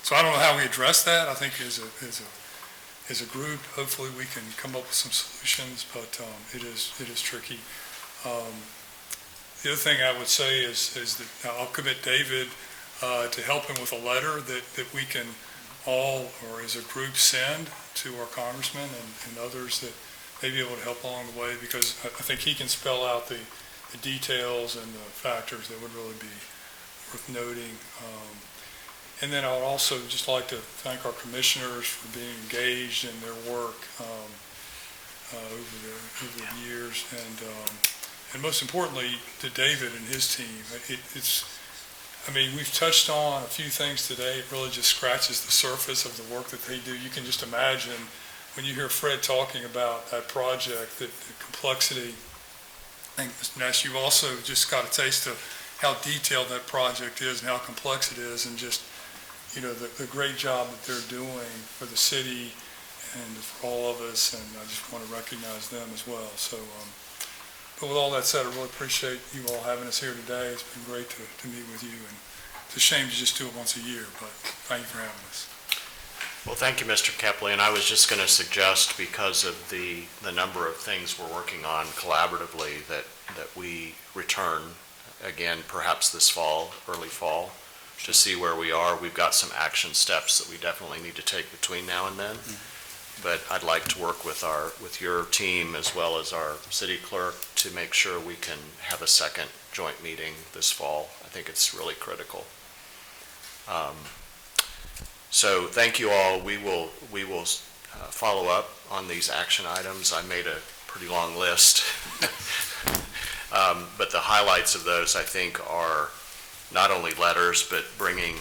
So I don't know how we address that. I think as a group, hopefully we can come up with some solutions, but it is tricky. The other thing I would say is that I'll commit David to help him with a letter that we can all, or as a group, send to our congressman and others that may be able to help along the way, because I think he can spell out the details and the factors that would really be worth noting. And then I would also just like to thank our commissioners for being engaged in their work over the years, and most importantly to David and his team. We've touched on a few things today. It really just scratches the surface of the work that they do. You can just imagine when you hear Fred talking about that project, that the complexity. I think, Mr. Nash, you've also just got a taste of how detailed that project is and how complex it is, and just, the great job that they're doing for the city and for all of us, and I just want to recognize them as well. So, but with all that said, I really appreciate you all having us here today. It's been great to meet with you, and it's a shame to just do it once a year, but thank you for having us. Well, thank you, Mr. Kepley, and I was just going to suggest, because of the number of things we're working on collaboratively, that we return again, perhaps this fall, early fall, to see where we are. We've got some action steps that we definitely need to take between now and then. But I'd like to work with your team as well as our city clerk to make sure we can have a second joint meeting this fall. I think it's really critical. So thank you all. We will follow up on these action items. I made a pretty long list. But the highlights of those, I think, are not only letters, but bringing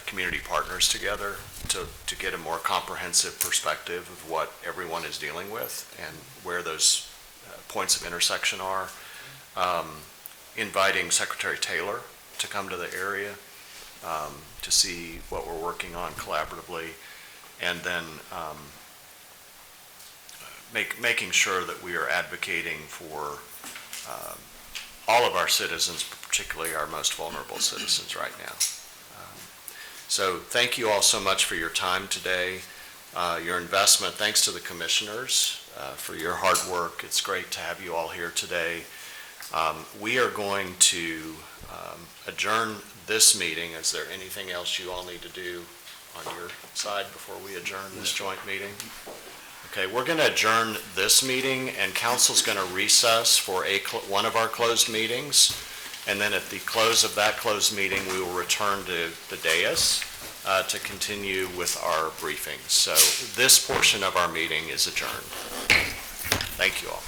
community partners together to get a more comprehensive perspective of what everyone is dealing with and where those points of intersection are. Inviting Secretary Taylor to come to the area to see what we're working on collaboratively, and then making sure that we are advocating for all of our citizens, but particularly our most vulnerable citizens right now. So thank you all so much for your time today, your investment. Thanks to the commissioners for your hard work. It's great to have you all here today. We are going to adjourn this meeting. Is there anything else you all need to do on your side before we adjourn this joint meeting? Okay, we're going to adjourn this meeting, and council's going to recess for one of our closed meetings, and then at the close of that closed meeting, we will return to the dais to continue with our briefings. So this portion of our meeting is adjourned. Thank you all.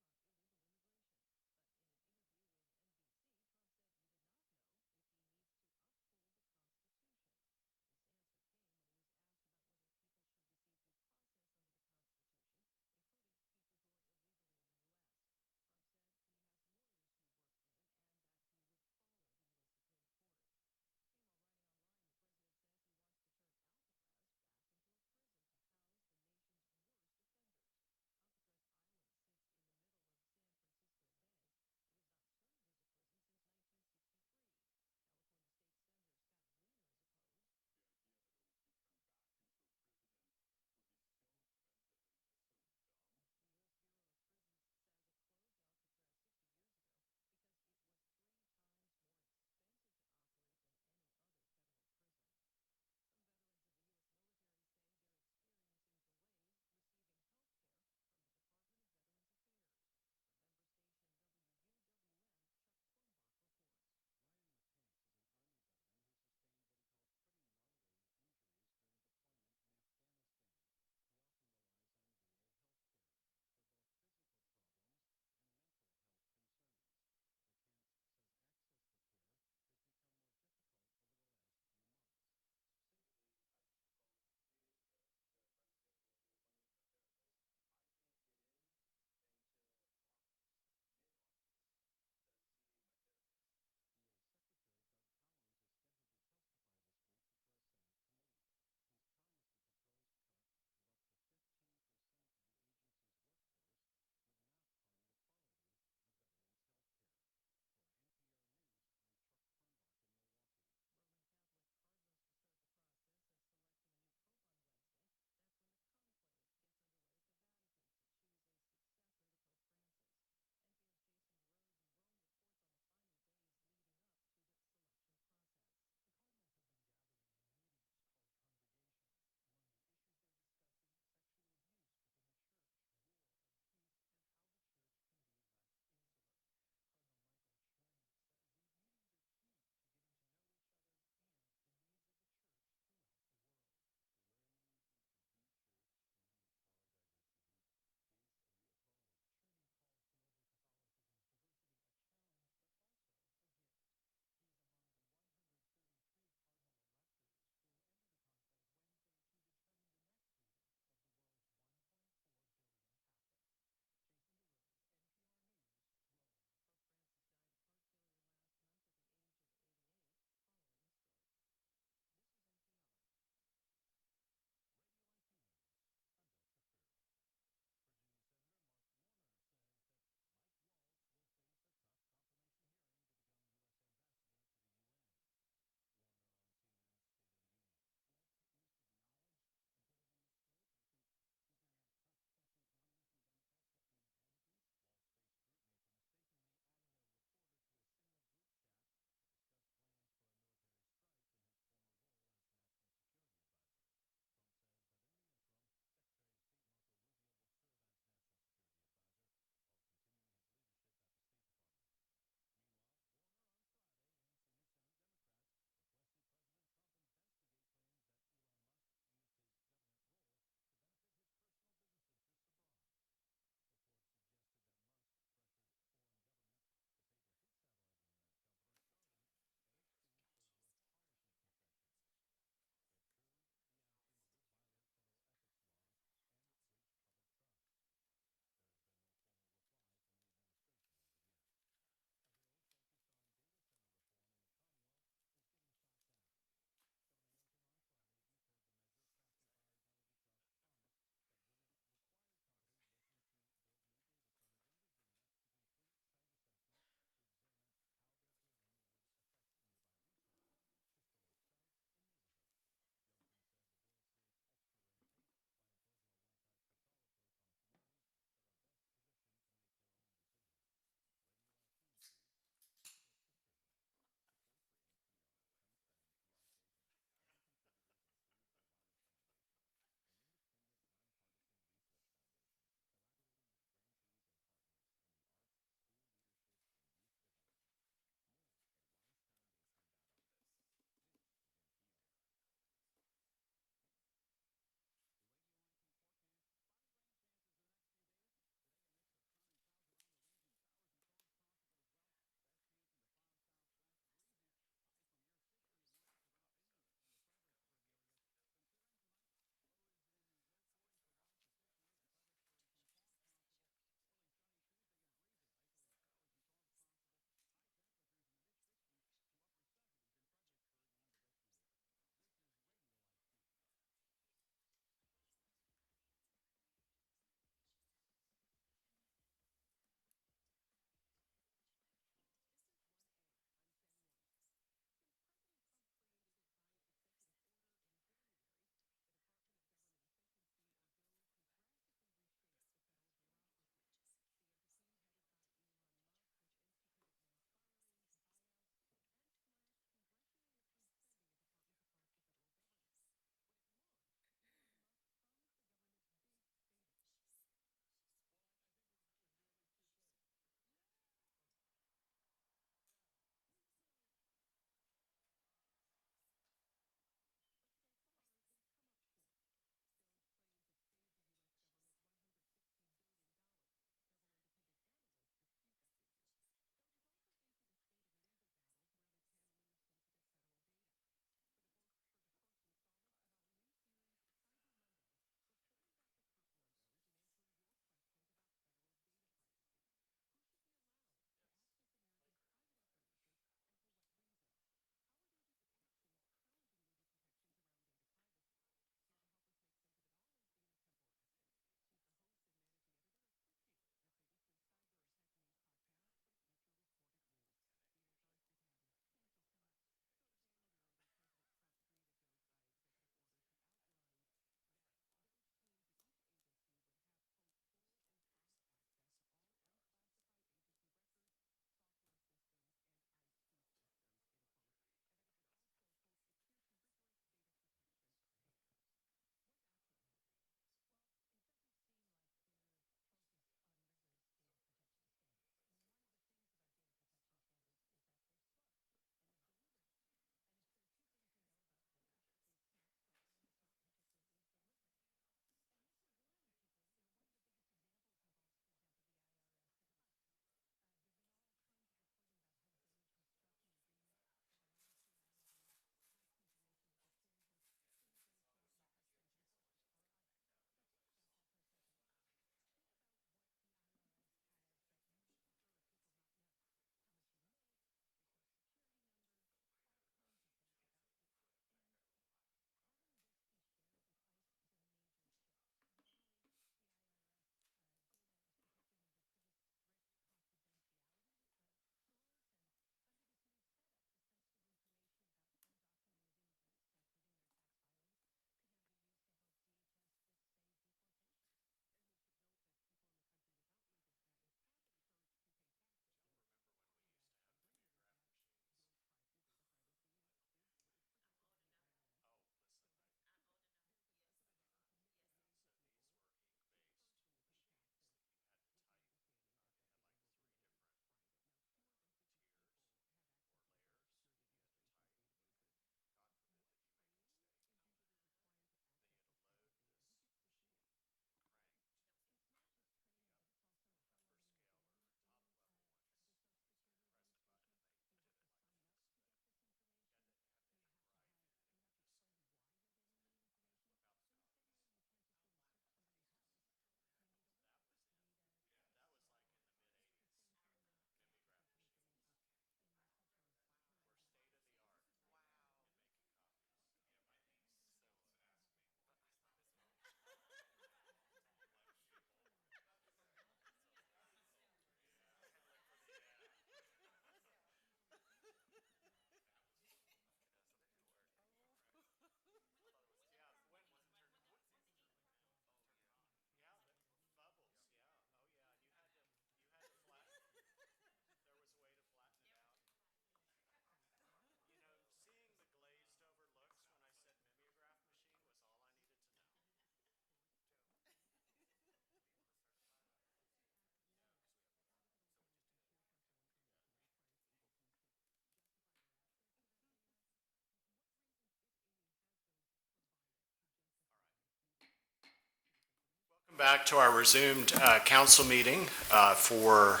Back to our resumed council meeting for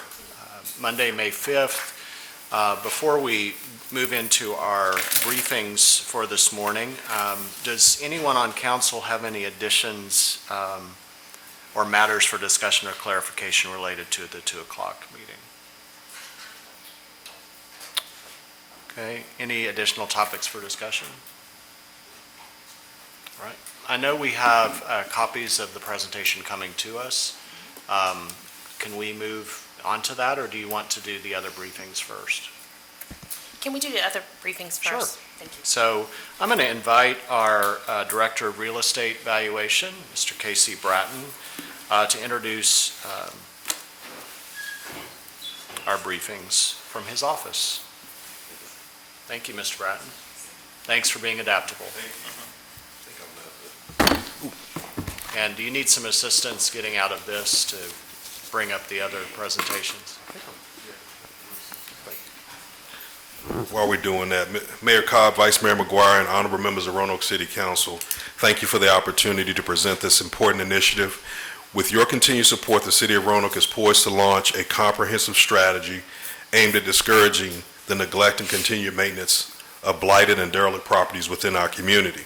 Monday, May 5th. Before we move into our briefings for this morning, does anyone on council have any additions or matters for discussion or clarification related to the 2 o'clock meeting? Okay, any additional topics for discussion? All right. I know we have copies of the presentation coming to us. Can we move on to that, or do you want to do the other briefings first? Can we do the other briefings first? Sure. Thank you. So I'm going to invite our Director of Real Estate Valuation, Mr. Casey Bratton, to introduce our briefings from his office. Thank you, Mr. Bratton. Thanks for being adaptable. And do you need some assistance getting out of this to bring up the other presentations? While we're doing that, Mayor Cobb, Vice Mayor McGuire, and honorable members of Roanoke City Council, thank you for the opportunity to present this important initiative. With your continued support, the City of Roanoke is poised to launch a comprehensive strategy aimed at discouraging the neglect and continued maintenance of blighted and derelict properties within our community.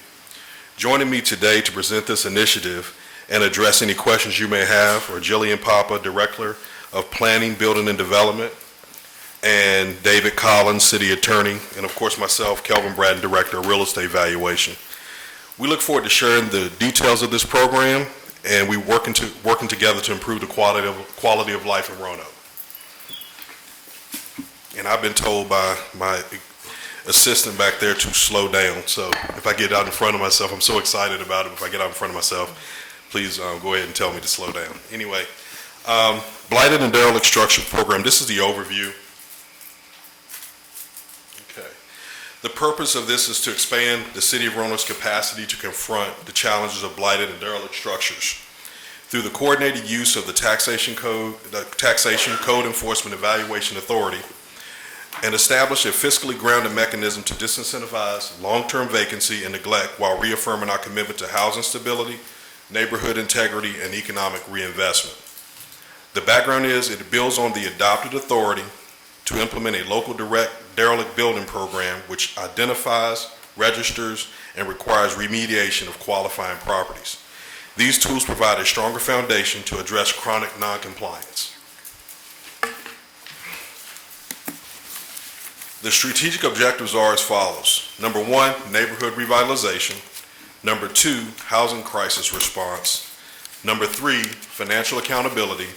Joining me today to present this initiative and address any questions you may have are Jillian Papa, Director of Planning, Building, and Development, and David Collins, City Attorney, and of course myself, Kelvin Bratton, Director of Real Estate Valuation. We look forward to sharing the details of this program, and we're working together to improve the quality of life in Roanoke. And I've been told by my assistant back there to slow down, so if I get out in front of myself, I'm so excited about it. If I get out in front of myself, please go ahead and tell me to slow down. Anyway, Blighted and Derelict Structure Program, this is the overview. Okay. The purpose of this is to expand the City of Roanoke's capacity to confront the challenges of blighted and derelict structures through the coordinated use of the Taxation Code Enforcement Evaluation Authority, and establish a fiscally grounded mechanism to disincentivize long-term vacancy and neglect while reaffirming our commitment to housing stability, neighborhood integrity, and economic reinvestment. The background is it builds on the adopted authority to implement a local direct derelict building program which identifies, registers, and requires remediation of qualifying properties. These tools provide a stronger foundation to address chronic noncompliance. The strategic objectives are as follows. Number 1, neighborhood revitalization. Number 2, housing crisis response. Number 3, financial accountability.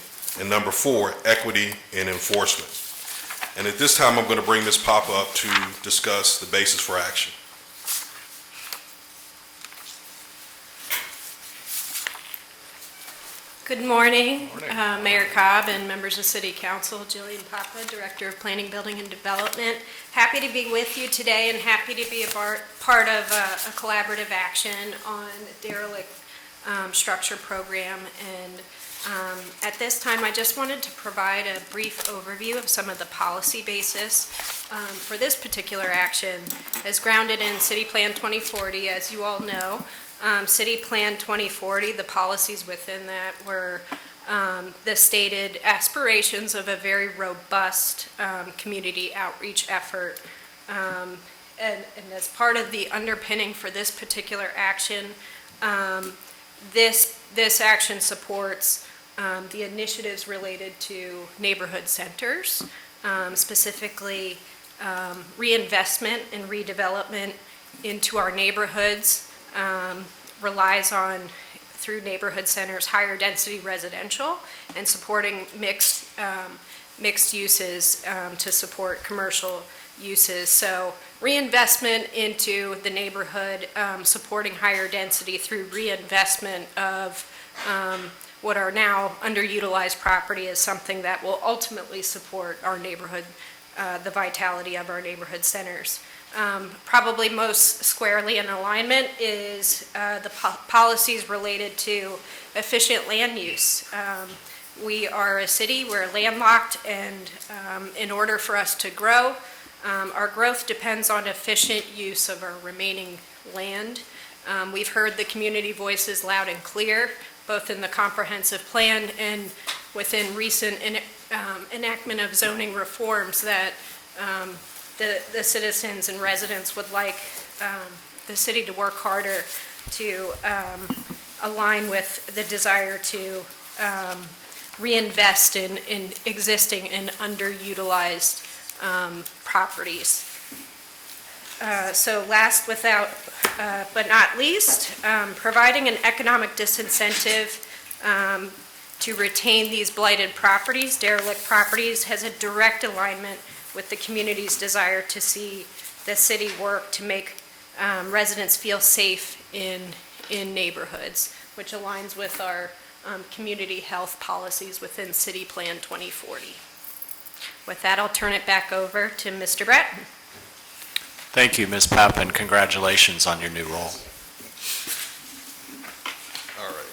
And number 4, equity and enforcement. And at this time, I'm going to bring Ms. Papa up to discuss the basis for action. Good morning, Mayor Cobb and members of City Council. Jillian Papa, Director of Planning, Building, and Development. Happy to be with you today and happy to be a part of a collaborative action on the derelict structure program. And at this time, I just wanted to provide a brief overview of some of the policy basis for this particular action as grounded in City Plan 2040. As you all know, City Plan 2040, the policies within that were the stated aspirations of a very robust community outreach effort. And as part of the underpinning for this particular action, this action supports the initiatives related to neighborhood centers, specifically reinvestment and redevelopment into our neighborhoods, relies on, through neighborhood centers, higher density residential and supporting mixed uses to support commercial uses. So reinvestment into the neighborhood, supporting higher density through reinvestment of what are now underutilized property is something that will ultimately support our neighborhood, the vitality of our neighborhood centers. Probably most squarely in alignment is the policies related to efficient land use. We are a city, we're landlocked, and in order for us to grow, our growth depends on efficient use of our remaining land. We've heard the community voices loud and clear both in the comprehensive plan and within recent enactment of zoning reforms, that the citizens and residents would like the city to work harder to align with the desire to reinvest in existing and underutilized properties. So last but not least, providing an economic disincentive to retain these blighted properties, derelict properties, has a direct alignment with the community's desire to see the city work to make residents feel safe in neighborhoods, which aligns with our community health policies within City Plan 2040. With that, I'll turn it back over to Mr. Bratton. Thank you, Ms. Papp, and congratulations on your new role. All right.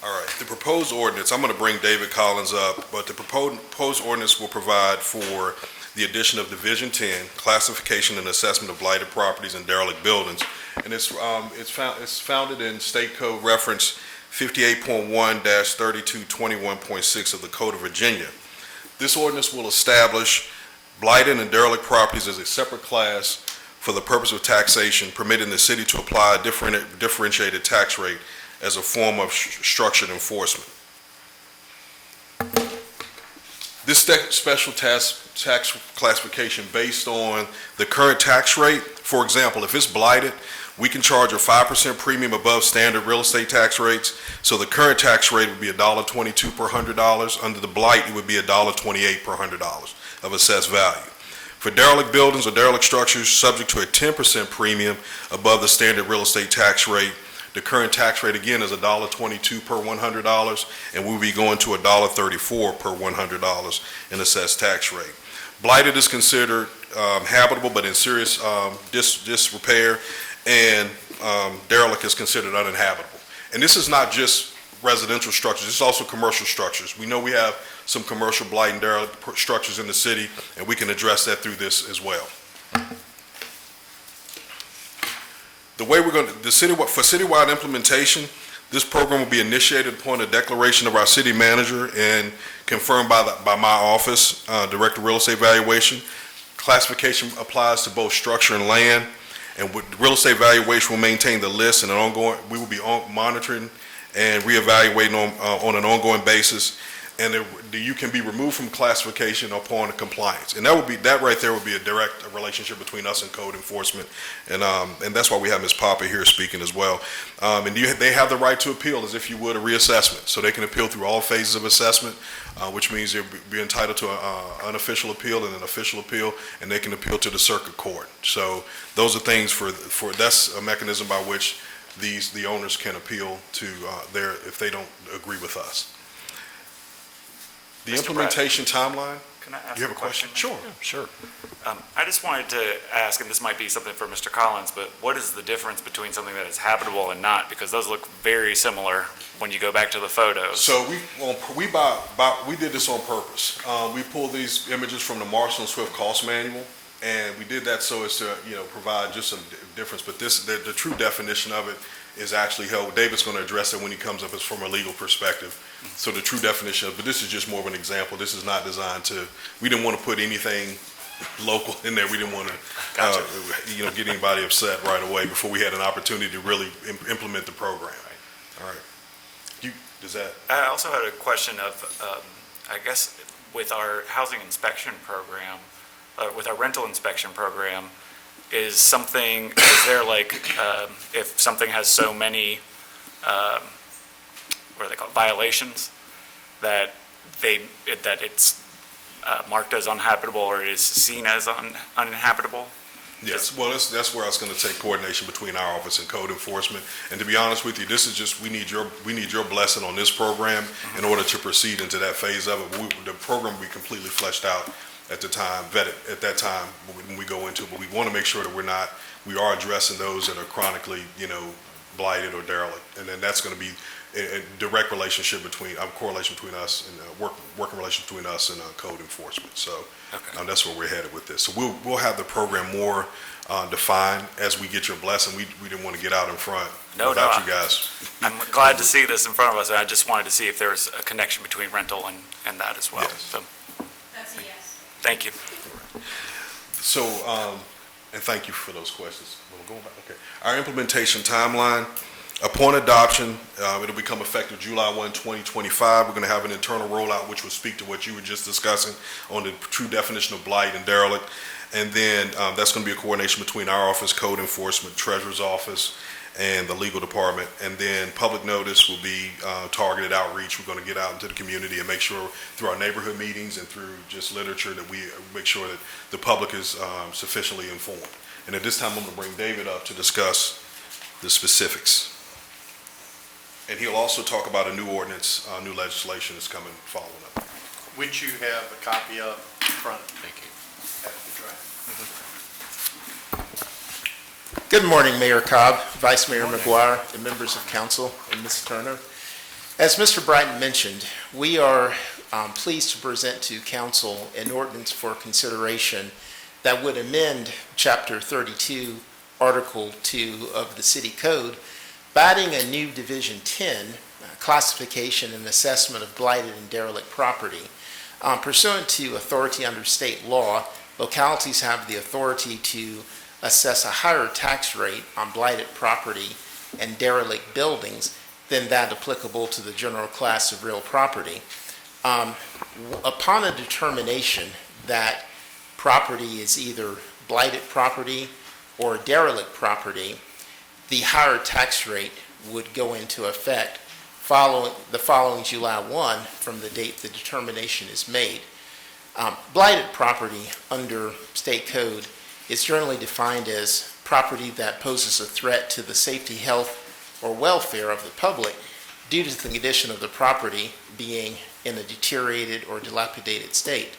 All right, the proposed ordinance, I'm going to bring David Collins up, but the proposed ordinance will provide for the addition of Division 10, classification and assessment of blighted properties and derelict buildings. And it's founded in State Code Reference 58.1-3221.6 of the Code of Virginia. This ordinance will establish blighted and derelict properties as a separate class for the purpose of taxation, permitting the city to apply a differentiated tax rate as a form of structured enforcement. This special tax classification based on the current tax rate, for example, if it's blighted, we can charge a 5% premium above standard real estate tax rates. So the current tax rate would be $1.22 per $100. Under the blight, it would be $1.28 per $100 of assessed value. For derelict buildings or derelict structures subject to a 10% premium above the standard real estate tax rate, the current tax rate again is $1.22 per $100, and we'll be going to $1.34 per $100 in assessed tax rate. Blighted is considered habitable but in serious disrepair, and derelict is considered uninhabitable. And this is not just residential structures, it's also commercial structures. We know we have some commercial blight and derelict structures in the city, and we can address that through this as well. The way we're going to, for citywide implementation, this program will be initiated upon a declaration of our city manager and confirmed by my office, Director of Real Estate Valuation. Classification applies to both structure and land, and with real estate valuation will maintain the list and we will be monitoring and reevaluating on an ongoing basis, and you can be removed from classification upon compliance. And that right there would be a direct relationship between us and code enforcement, and that's why we have Ms. Papa here speaking as well. And they have the right to appeal as if you would a reassessment, so they can appeal through all phases of assessment, which means they'll be entitled to an unofficial appeal and an official appeal, and they can appeal to the circuit court. So those are things that's a mechanism by which the owners can appeal to if they don't agree with us. The implementation timeline? Can I ask You have a question? Sure. I just wanted to ask, and this might be something for Mr. Collins, but what is the difference between something that is habitable and not? Because those look very similar when you go back to the photos. So we did this on purpose. We pulled these images from the Marshall and Swift Cost Manual, and we did that so as to provide just some difference. But the true definition of it is actually held. David's going to address it when he comes up. It's from a legal perspective. So the true definition but this is just more of an example. This is not designed we didn't want to put anything local in there. We didn't want to, get anybody upset right away before we had an opportunity to really implement the program. All right. I also had a question of, I guess, with our housing inspection program, with our rental inspection program, is there if something has so many, what are they called, violations, that it's marked as uninhabitable or is seen as uninhabitable? Yes, well, that's where I was going to take coordination between our office and code enforcement. And to be honest with you, this is just, we need your blessing on this program in order to proceed into that phase of it. The program will be completely fleshed out at the time, vetted at that time when we go into it. But we want to make sure that we are addressing those that are chronically, blighted or derelict. And then that's going to be a direct relationship between, correlation between us and working relationship between us and code enforcement. So that's where we're headed with this. So we'll have the program more defined as we get your blessing. We didn't want to get out in front without you guys. I'm glad to see this in front of us, and I just wanted to see if there was a connection between rental and that as well. Yes. So, That's a yes. thank you. So, and thank you for those questions. We'll go back. Okay. Our implementation timeline, upon adoption, it'll become effective July 1, 2025. We're going to have an internal rollout which will speak to what you were just discussing on the true definition of blight and derelict. And then that's going to be a coordination between our office, code enforcement, treasurer's office, and the legal department. And then public notice will be targeted outreach. We're going to get out into the community and make sure through our neighborhood meetings and through just literature that we make sure that the public is sufficiently informed. And at this time, I'm going to bring David up to discuss the specifics. And he'll also talk about a new ordinance, new legislation that's coming following up. Which you have a copy of in front. Thank you. Good morning, Mayor Cobb, Vice Mayor McGuire, and members of council, and Ms. Turner. As Mr. Brighton mentioned, we are pleased to present to council an ordinance for consideration that would amend Chapter 32, Article 2 of the City Code by adding a new Division 10, classification and assessment of blighted and derelict property. Pursuant to authority under state law, localities have the authority to assess a higher tax rate on blighted property and derelict buildings than that applicable to the general class of real property. Upon a determination that property is either blighted property or derelict property, the higher tax rate would go into effect following July 1 from the date the determination is made. Blighted property under state code is generally defined as property that poses a threat to the safety, health, or welfare of the public due to the condition of the property being in a deteriorated or dilapidated state.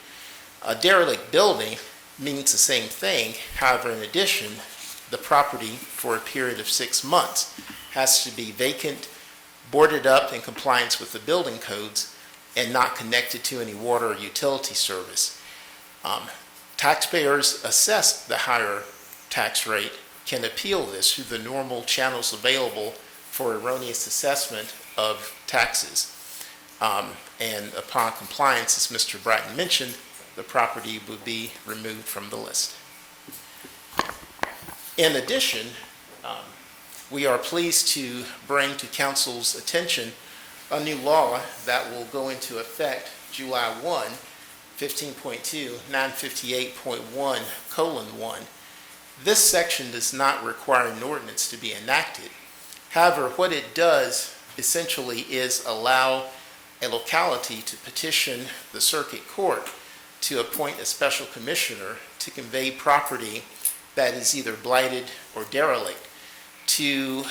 A derelict building means the same thing. However, in addition, the property for a period of 6 months has to be vacant, boarded up in compliance with the building codes, and not connected to any water or utility service. Taxpayers assessed the higher tax rate can appeal this through the normal channels available for erroneous assessment of taxes. And upon compliance, as Mr. Bratton mentioned, the property would be removed from the list. In addition, we are pleased to bring to council's attention a new law that will go into effect July 1, 15.2, 958.1:1. This section does not require an ordinance to be enacted. However, what it does essentially is allow a locality to petition the circuit court to appoint a special commissioner to convey property that is either blighted or derelict to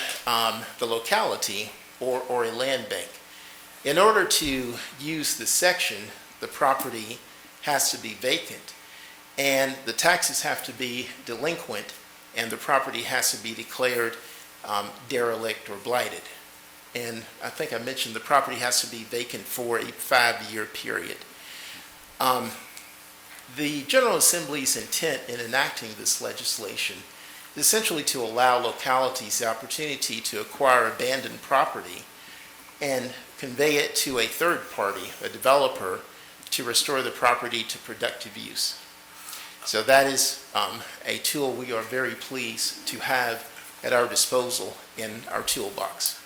the locality or a land bank. In order to use this section, the property has to be vacant, and the taxes have to be delinquent, and the property has to be declared derelict or blighted. And I think I mentioned the property has to be vacant for a 5-year period. The General Assembly's intent in enacting this legislation is essentially to allow localities the opportunity to acquire abandoned property and convey it to a third party, a developer, to restore the property to productive use. So that is a tool we are very pleased to have at our disposal in our toolbox.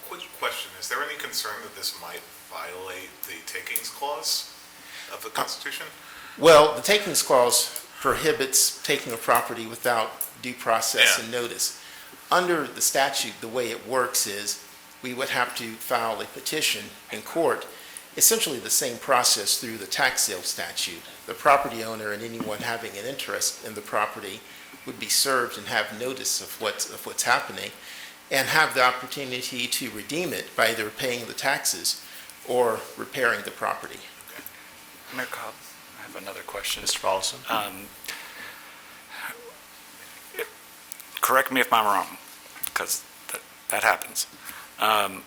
Quick question, is there any concern that this might violate the takings clause of the Constitution? Well, the takings clause prohibits taking a property without due process and notice. Under the statute, the way it works is we would have to file a petition in court, essentially the same process through the tax sale statute. The property owner and anyone having an interest in the property would be served and have notice of what's happening, and have the opportunity to redeem it by either paying the taxes or repairing the property. Okay. Mayor Cobb, I have another question. Mr. Paulson? Correct me if I'm wrong, because that happens. I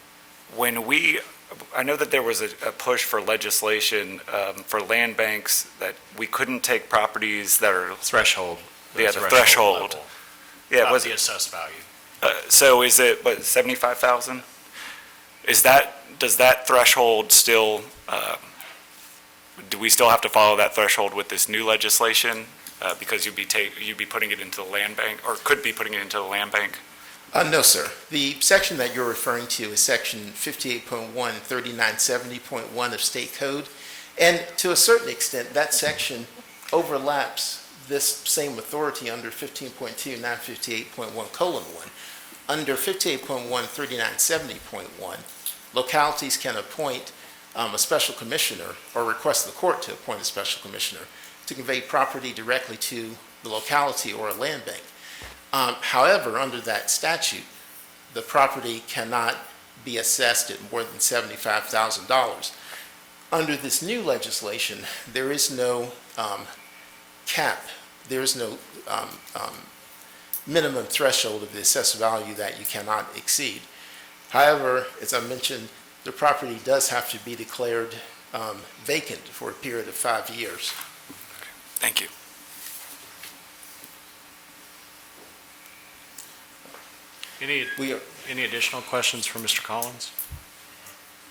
know that there was a push for legislation for land banks that we couldn't take properties that are. Threshold. Yeah, the threshold. level, Yeah, not was the it, assessed value. so is it, what, 75,000? Does that threshold still, do we still have to follow that threshold with this new legislation? Because you'd be putting it into the land bank, or could be putting it into the land bank? No, sir. The section that you're referring to is section 58.1, 3970.1 of state code. And to a certain extent, that section overlaps this same authority under 15.2, 958.1:1. Under 58.1, 3970.1, localities can appoint a special commissioner or request the court to appoint a special commissioner to convey property directly to the locality or a land bank. However, under that statute, the property cannot be assessed at more than $75,000. Under this new legislation, there is no cap, there is no minimum threshold of the assessed value that you cannot exceed. However, as I mentioned, the property does have to be declared vacant for a period of 5 years. Thank you. Any additional questions for Mr. Collins?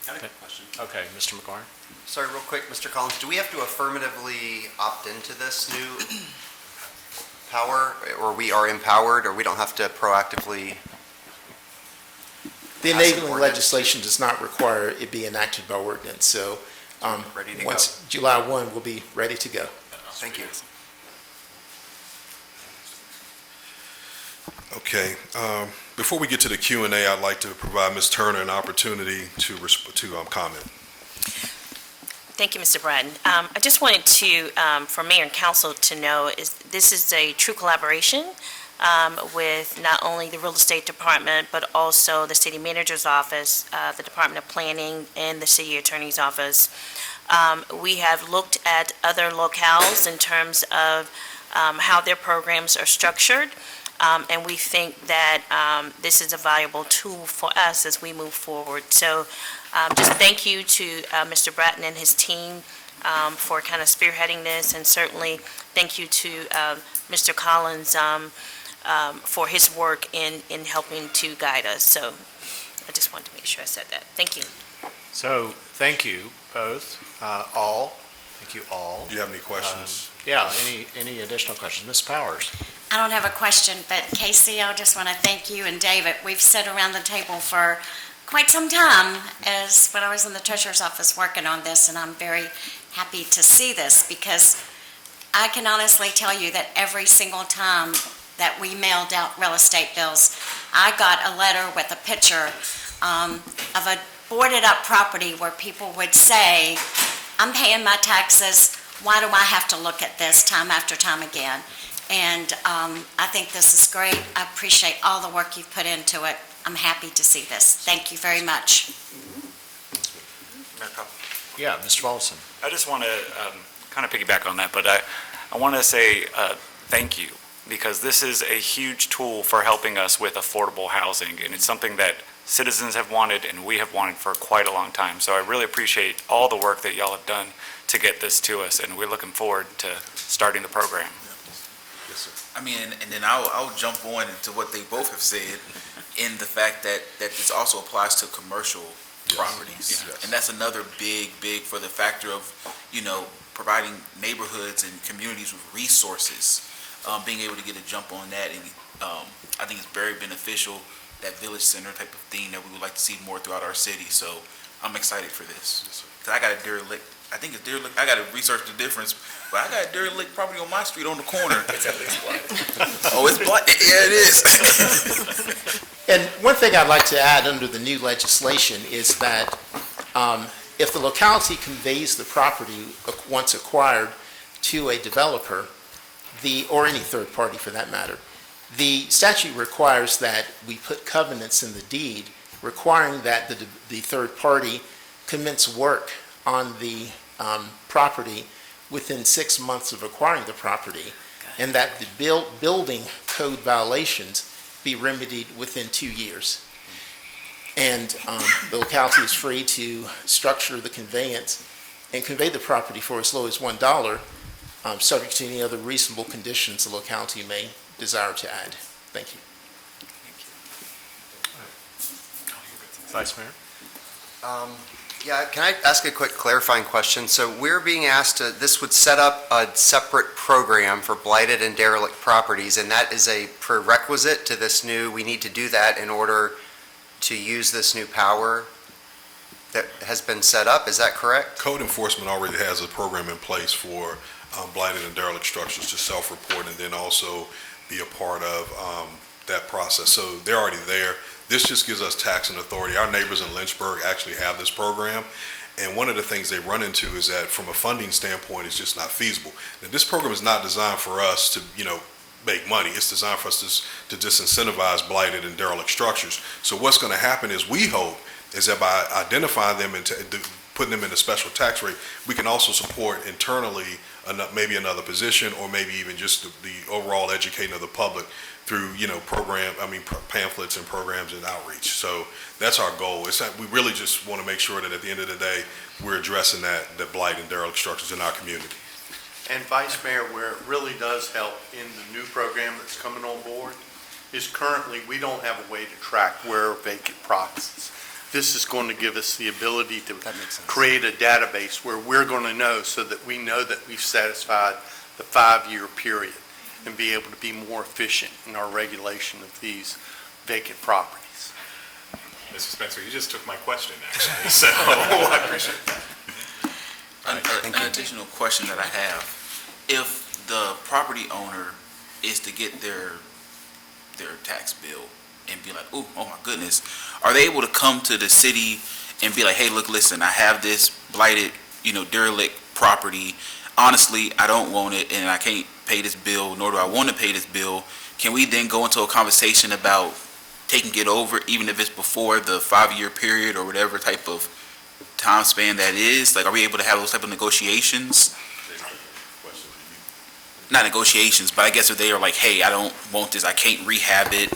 I have a question. Okay, Mr. McGuire? Sorry, real quick, Mr. Collins, do we have to affirmatively opt into this new power, or we are empowered, or we don't have to proactively? The pass an enabling ordinance? legislation does not require it be enacted by ordinance, so Ready to once July 1, we'll be ready to go. Thank you. Okay, before we get to the Q&A, I'd like to provide Ms. Turner an opportunity to comment. Thank you, Mr. Bratton. I just wanted to, for Mayor and Council to know, this is a true collaboration with not only the Real Estate Department, but also the City Manager's Office, the Department of Planning, and the City Attorney's Office. We have looked at other locales in terms of how their programs are structured, and we think that this is a valuable tool for us as we move forward. So just thank you to Mr. Bratton and his team for kind of spearheading this, and certainly thank you to Mr. Collins for his work in helping to guide us. So I just wanted to make sure I said that. Thank you. So, thank you both, all. Thank you all. Do you have any questions? Yeah, any additional questions? Ms. Powers? I don't have a question, but Casey, I just want to thank you and David. We've sat around the table for quite some time as when I was in the treasurer's office working on this, and I'm very happy to see this because I can honestly tell you that every single time that we mailed out real estate bills, I got a letter with a picture of a boarded up property where people would say, I'm paying my taxes, why do I have to look at this time after time again? And I think this is great. I appreciate all the work you've put into it. I'm happy to see this. Thank you very much. Yeah, Mr. Volleson. I just want to kind of piggyback on that, but I want to say thank you, because this is a huge tool for helping us with affordable housing, and it's something that citizens have wanted and we have wanted for quite a long time. So I really appreciate all the work that y'all have done to get this to us, and we're looking forward to starting the program. I mean, and then I'll jump on into what they both have said in the fact that this also applies to commercial properties. Yes. And that's another big for the factor of, providing neighborhoods and communities with resources, being able to get a jump on that. And I think it's very beneficial, that village center type of thing that we would like to see more throughout our city. So I'm excited for this. Because I got a derelict, I think it's derelict, I got to research the difference, but I got a derelict property on my street on the corner. It's at least black. Oh, it's black? Yeah, it is. And one thing I'd like to add under the new legislation is that if the locality conveys the property once acquired to a developer, or any third party for that matter, the statute requires that we put covenants in the deed requiring that the third party commence work on the property within 6 months of acquiring the property, and that the building code violations be remedied within 2 years. And the locality is free to structure the conveyance and convey the property for as low as $1, subject to any other reasonable conditions the locality may desire to add. Thank you. Vice Mayor? Yeah, can I ask a quick clarifying question? So we're being asked to, this would set up a separate program for blighted and derelict properties, and that is a prerequisite to this new, we need to do that in order to use this new power that has been set up, is that correct? Code enforcement already has a program in place for blighted and derelict structures to self-report and then also be a part of that process. So they're already there. This just gives us taxing authority. Our neighbors in Lynchburg actually have this program. And one of the things they run into is that from a funding standpoint, it's just not feasible. Now, this program is not designed for us to, make money. It's designed for us to disincentivize blighted and derelict structures. So what's going to happen is we hope is that by identifying them and putting them in a special tax rate, we can also support internally maybe another position or maybe even just the overall educating of the public through, pamphlets and programs and outreach. So that's our goal. It's that we really just want to make sure that at the end of the day, we're addressing that blight and derelict structures in our community. And Vice Mayor, where it really does help in the new program that's coming on board is currently we don't have a way to track where vacant properties. This is going to give us the ability to create a database where we're going to know so that we know that we've satisfied the 5-year period and be able to be more efficient in our regulation of these vacant properties. Mr. Spencer, you just took my question, actually, so I appreciate that. An additional question that I have, if the property owner is to get their tax bill and be like, oh my goodness, are they able to come to the city and be like, hey, look, listen, I have this blighted, derelict property. Honestly, I don't want it and I can't pay this bill, nor do I want to pay this bill. Can we then go into a conversation about taking it over, even if it's before the 5-year period or whatever type of time span that is? Like, are we able to have those type of negotiations? Not negotiations, but I guess if they are like, hey, I don't want this, I can't rehab it.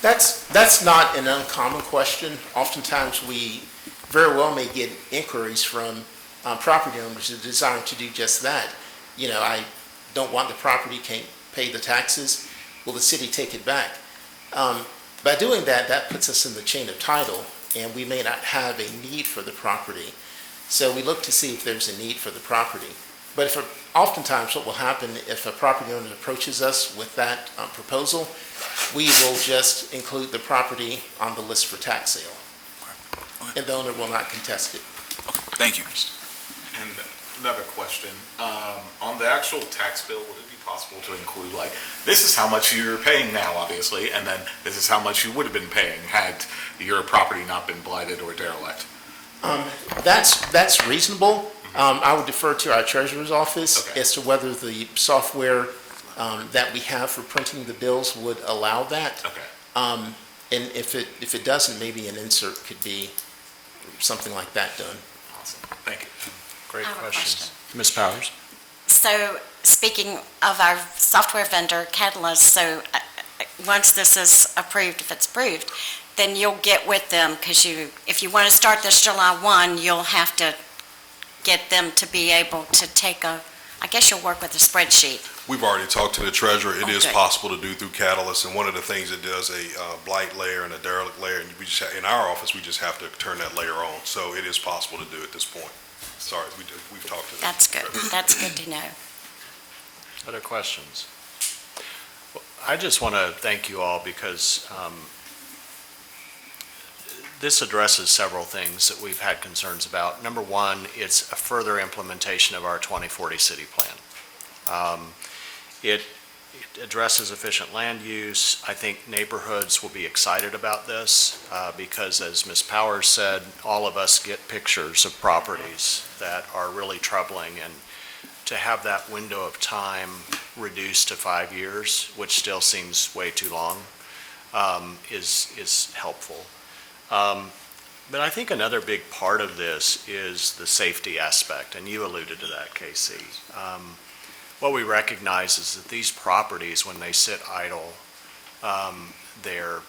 That's not an uncommon question. Oftentimes, we very well may get inquiries from property owners who desire to do just that. I don't want the property, can't pay the taxes. Will the city take it back? By doing that, that puts us in the chain of title, and we may not have a need for the property. So we look to see if there's a need for the property. But oftentimes what will happen if a property owner approaches us with that proposal, we will just include the property on the list for tax sale. And the owner will not contest it. Thank you. And another question, on the actual tax bill, would it be possible to include, like, this is how much you're paying now, obviously, and then this is how much you would have been paying had your property not been blighted or derelict? That's reasonable. I would defer to our treasurer's office as to whether the software that we have for printing the bills would allow that. And if it doesn't, maybe an insert could be something like that done. Awesome. Thank you. Great I have a question. Ms. Powers? So, speaking of our software vendor, Catalyst, so once this is approved, if it's approved, then you'll get with them, because if you want to start this July 1, you'll have to get them to be able to I guess you'll work with a spreadsheet. We've already talked to the treasurer. It is Okay. possible to do through Catalyst, and one of the things it does a blight layer and a derelict layer, and in our office, we just have to turn that layer on. So it is possible to do at this point. Sorry, we've talked to them. That's good. That's good to know. Other questions? Well, I just want to thank you all because this addresses several things that we've had concerns about. Number one, it's a further implementation of our 2040 city plan. It addresses efficient land use. I think neighborhoods will be excited about this because, as Ms. Powers said, all of us get pictures of properties that are really troubling, and to have that window of time reduced to 5 years, which still seems way too long, is helpful. But I think another big part of this is the safety aspect, and you alluded to that, Casey. What we recognize is that these properties, when they sit idle, they're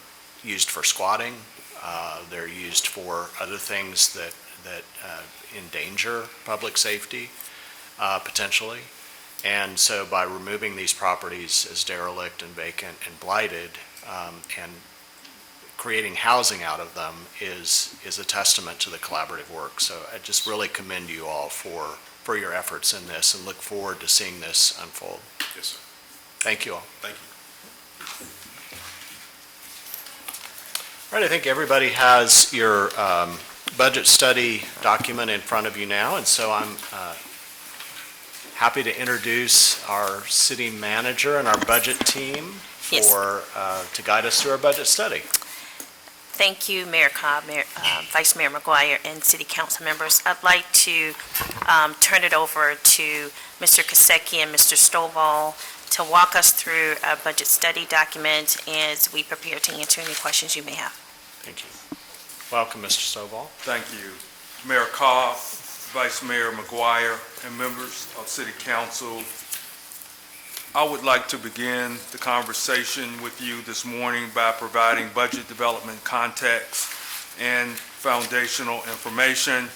used for squatting. They're used for other things that endanger public safety, potentially. And so by removing these properties as derelict and vacant and blighted, and creating housing out of them is a testament to the collaborative work. So I just really commend you all for your efforts in this and look forward to seeing this unfold. Yes, sir. Thank you all. Thank you. All right, I think everybody has your budget study document in front of you now, and so I'm happy to introduce our city manager and our budget team to guide us through our budget study. Thank you, Mayor Cobb, Vice Mayor McGuire, and City Council members. I'd like to turn it over to Mr. Kasecki and Mr. Stovall to walk us through our budget study document as we prepare to answer any questions you may have. Thank you. Welcome, Mr. Stovall. Thank you. Mayor Cobb, Vice Mayor McGuire, and members of City Council, I would like to begin the conversation with you this morning by providing budget development context and foundational information,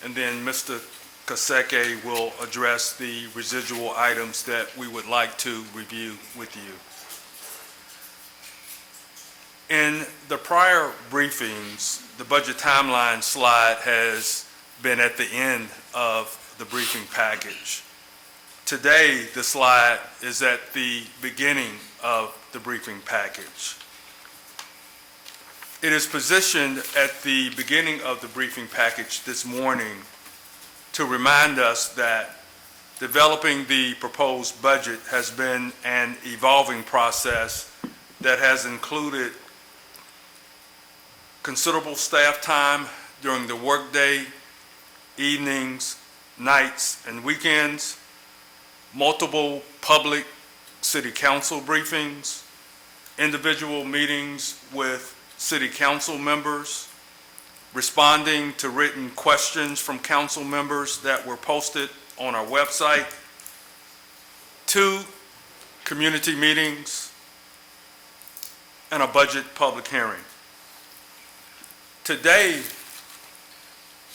and then Mr. Kasecki will address the residual items that we would like to review with you. In the prior briefings, the budget timeline slide has been at the end of the briefing package. Today, the slide is at the beginning of the briefing package. It is positioned at the beginning of the briefing package this morning to remind us that developing the proposed budget has been an evolving process that has included considerable staff time during the workday, evenings, nights, and weekends, multiple public city council briefings, individual meetings with city council members, responding to written questions from council members that were posted on our website, 2 community meetings, and a budget public hearing. Today,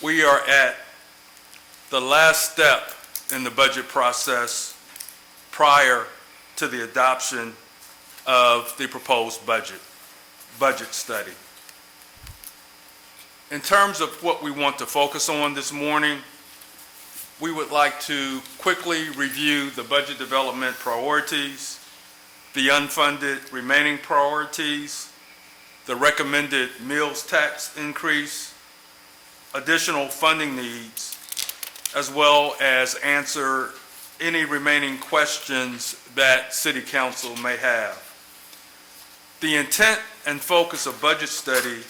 we are at the last step in the budget process prior to the adoption of the proposed budget study. In terms of what we want to focus on this morning, we would like to quickly review the budget development priorities, the unfunded remaining priorities, the recommended meals tax increase, additional funding needs, as well as answer any remaining questions that City Council may have. The intent and focus of budget study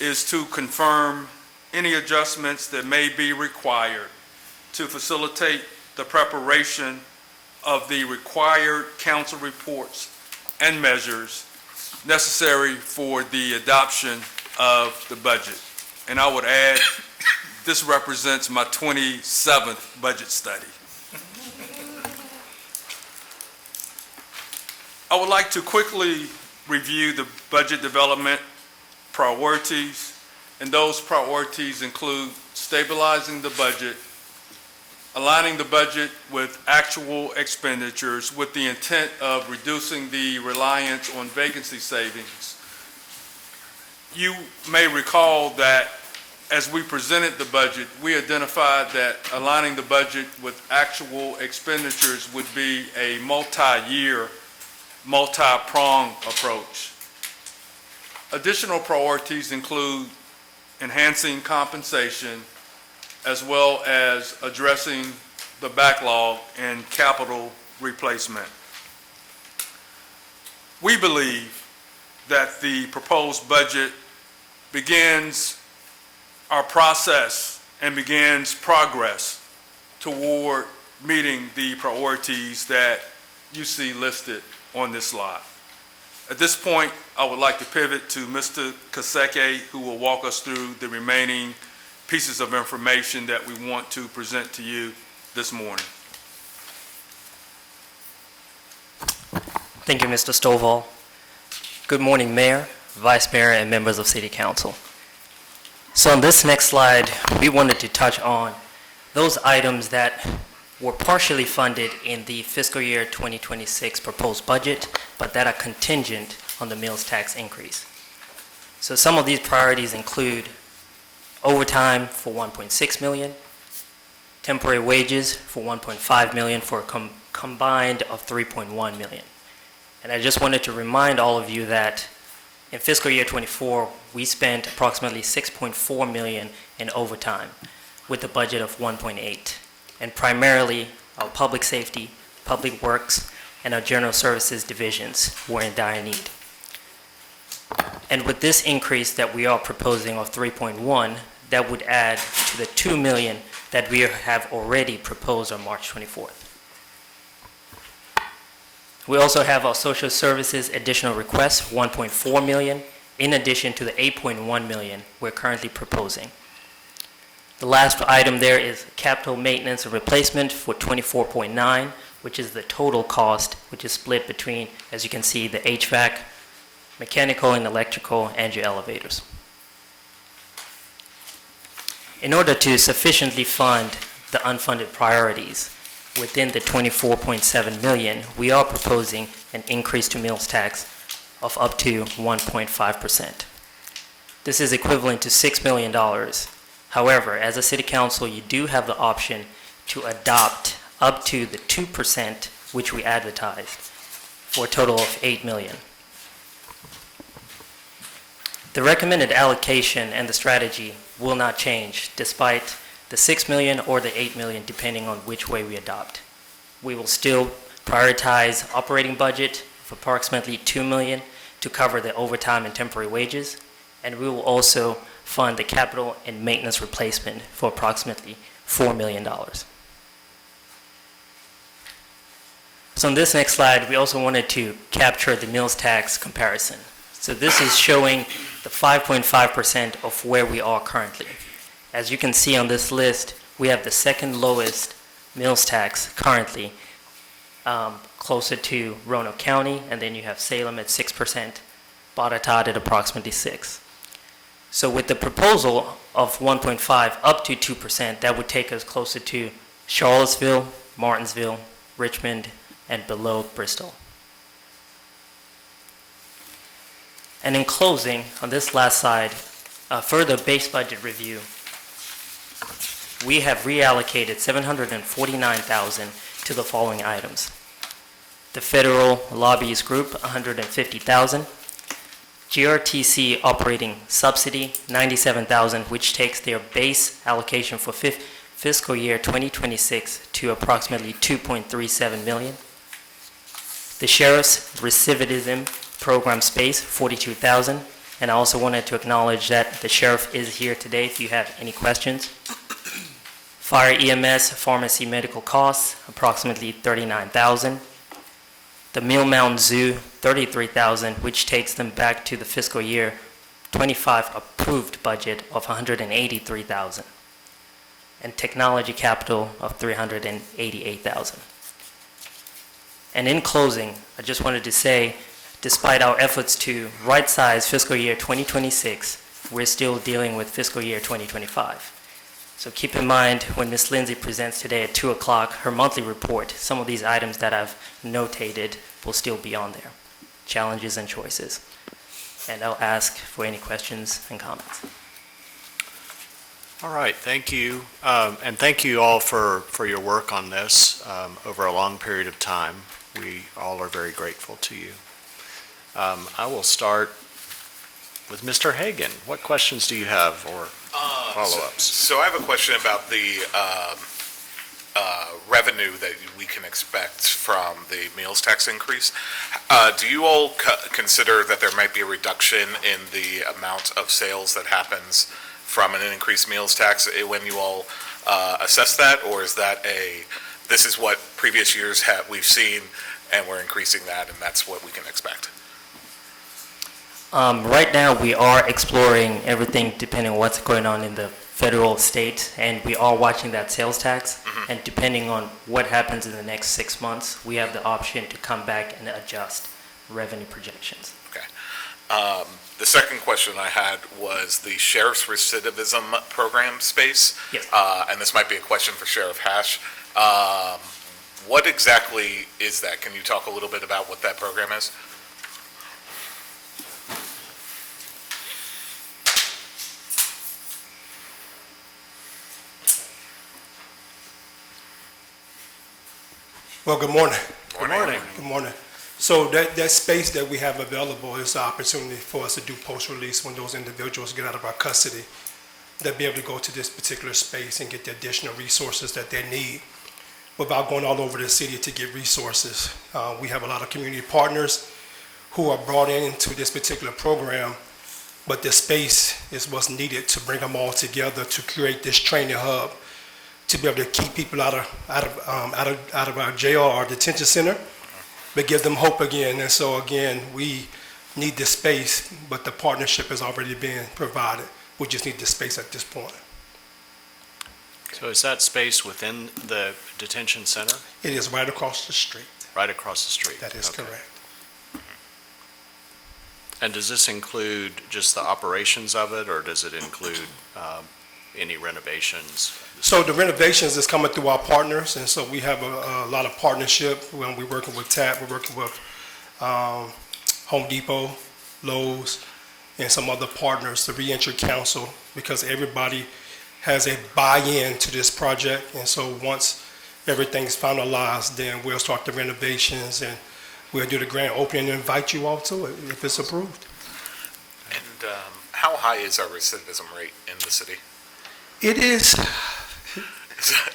is to confirm any adjustments that may be required to facilitate the preparation of the required council reports and measures necessary for the adoption of the budget. And I would add, this represents my 27th budget study. I would like to quickly review the budget development priorities, and those priorities include stabilizing the budget, aligning the budget with actual expenditures with the intent of reducing the reliance on vacancy savings. You may recall that as we presented the budget, we identified that aligning the budget with actual expenditures would be a multi-year, multi-pronged approach. Additional priorities include enhancing compensation, as well as addressing the backlog in capital replacement. We believe that the proposed budget begins our process and begins progress toward meeting the priorities that you see listed on this slide. At this point, I would like to pivot to Mr. Kasecki, who will walk us through the remaining pieces of information that we want to present to you this morning. Thank you, Mr. Stovall. Good morning, Mayor, Vice Mayor, and members of City Council. So on this next slide, we wanted to touch on those items that were partially funded in the fiscal year 2026 proposed budget, but that are contingent on the meals tax increase. So some of these priorities include overtime for $1.6 million, temporary wages for $1.5 million, for a combined of $3.1 million. And I just wanted to remind all of you that in fiscal year 24, we spent approximately $6.4 million in overtime with a budget of 1.8. And primarily our public safety, public works, and our general services divisions were in dire need. And with this increase that we are proposing of 3.1, that would add to the 2 million that we have already proposed on March 24th. We also have our social services additional requests, 1.4 million, in addition to the 8.1 million we're currently proposing. The last item there is capital maintenance and replacement for 24.9, which is the total cost, which is split between, as you can see, the HVAC, mechanical and electrical, and your elevators. In order to sufficiently fund the unfunded priorities within the 24.7 million, we are proposing an increase to meals tax of up to 1.5%. This is equivalent to $6 million. However, as a city council, you do have the option to adopt up to the 2%, which we advertised, for a total of $8 million. The recommended allocation and the strategy will not change despite the $6 million or the $8 million, depending on which way we adopt. We will still prioritize operating budget of approximately $2 million to cover the overtime and temporary wages, and we will also fund the capital and maintenance replacement for approximately $4 million. So on this next slide, we also wanted to capture the meals tax comparison. So this is showing the 5.5% of where we are currently. As you can see on this list, we have the second lowest meals tax currently, closer to Roanoke County, and then you have Salem at 6%, Botetourt at approximately 6%. So with the proposal of 1.5 up to 2%, that would take us closer to Charlottesville, Martinsville, Richmond, and below Bristol. And in closing, on this last slide, further base budget review, we have reallocated $749,000 to the following items. The Federal Lobbyist Group, $150,000. GRTC operating subsidy, $97,000, which takes their base allocation for fiscal year 2026 to approximately $2.37 million. The Sheriff's Recidivism Program Space, $42,000. And I also wanted to acknowledge that the Sheriff is here today if you have any questions. Fire EMS, pharmacy medical costs, approximately $39,000. The Mill Mountain Zoo, $33,000, which takes them back to the fiscal year 25 approved budget of $183,000. And technology capital of $388,000. And in closing, I just wanted to say, despite our efforts to right-size fiscal year 2026, we're still dealing with fiscal year 2025. So keep in mind when Ms. Lindsay presents today at 2 o'clock her monthly report, some of these items that I've notated will still be on there, challenges and choices. And I'll ask for any questions and comments. All right, thank you. And thank you all for your work on this over a long period of time. We all are very grateful to you. I will start with Mr. Hagan. What questions do you have or follow-ups? So I have a question about the revenue that we can expect from the meals tax increase. Do you all consider that there might be a reduction in the amount of sales that happens from an increased meals tax when you all assess that? Or is that this is what previous years we've seen and we're increasing that and that's what we can expect? Right now, we are exploring everything depending on what's going on in the federal, state, and we are watching that sales tax. And depending on what happens in the next 6 months, we have the option to come back and adjust revenue projections. Okay. The second question I had was the sheriff's recidivism program space. Yes. And this might be a question for Sheriff Hash. What exactly is that? Can you talk a little bit about what that program is? Well, good morning. Good morning. Good morning. So that space that we have available is an opportunity for us to do post-release when those individuals get out of our custody. They'll be able to go to this particular space and get the additional resources that they need without going all over the city to get resources. We have a lot of community partners who are brought into this particular program, but the space is what's needed to bring them all together to create this training hub to be able to keep people out of our jail or detention center, but give them hope again. And so again, we need the space, but the partnership has already been provided. We just need the space at this point. So is that space within the detention center? It is right across the street. Right across the street? That is Okay. correct. And does this include just the operations of it, or does it include any renovations? So the renovations is coming through our partners, and so we have a lot of partnership. When we're working with TAP, we're working with Home Depot, Lowe's, and some other partners, the Reentry Council, because everybody has a buy-in to this project. And so once everything's finalized, then we'll start the renovations and we'll do the grand opening and invite you all to it if it's approved. And how high is our recidivism rate in the city? It is.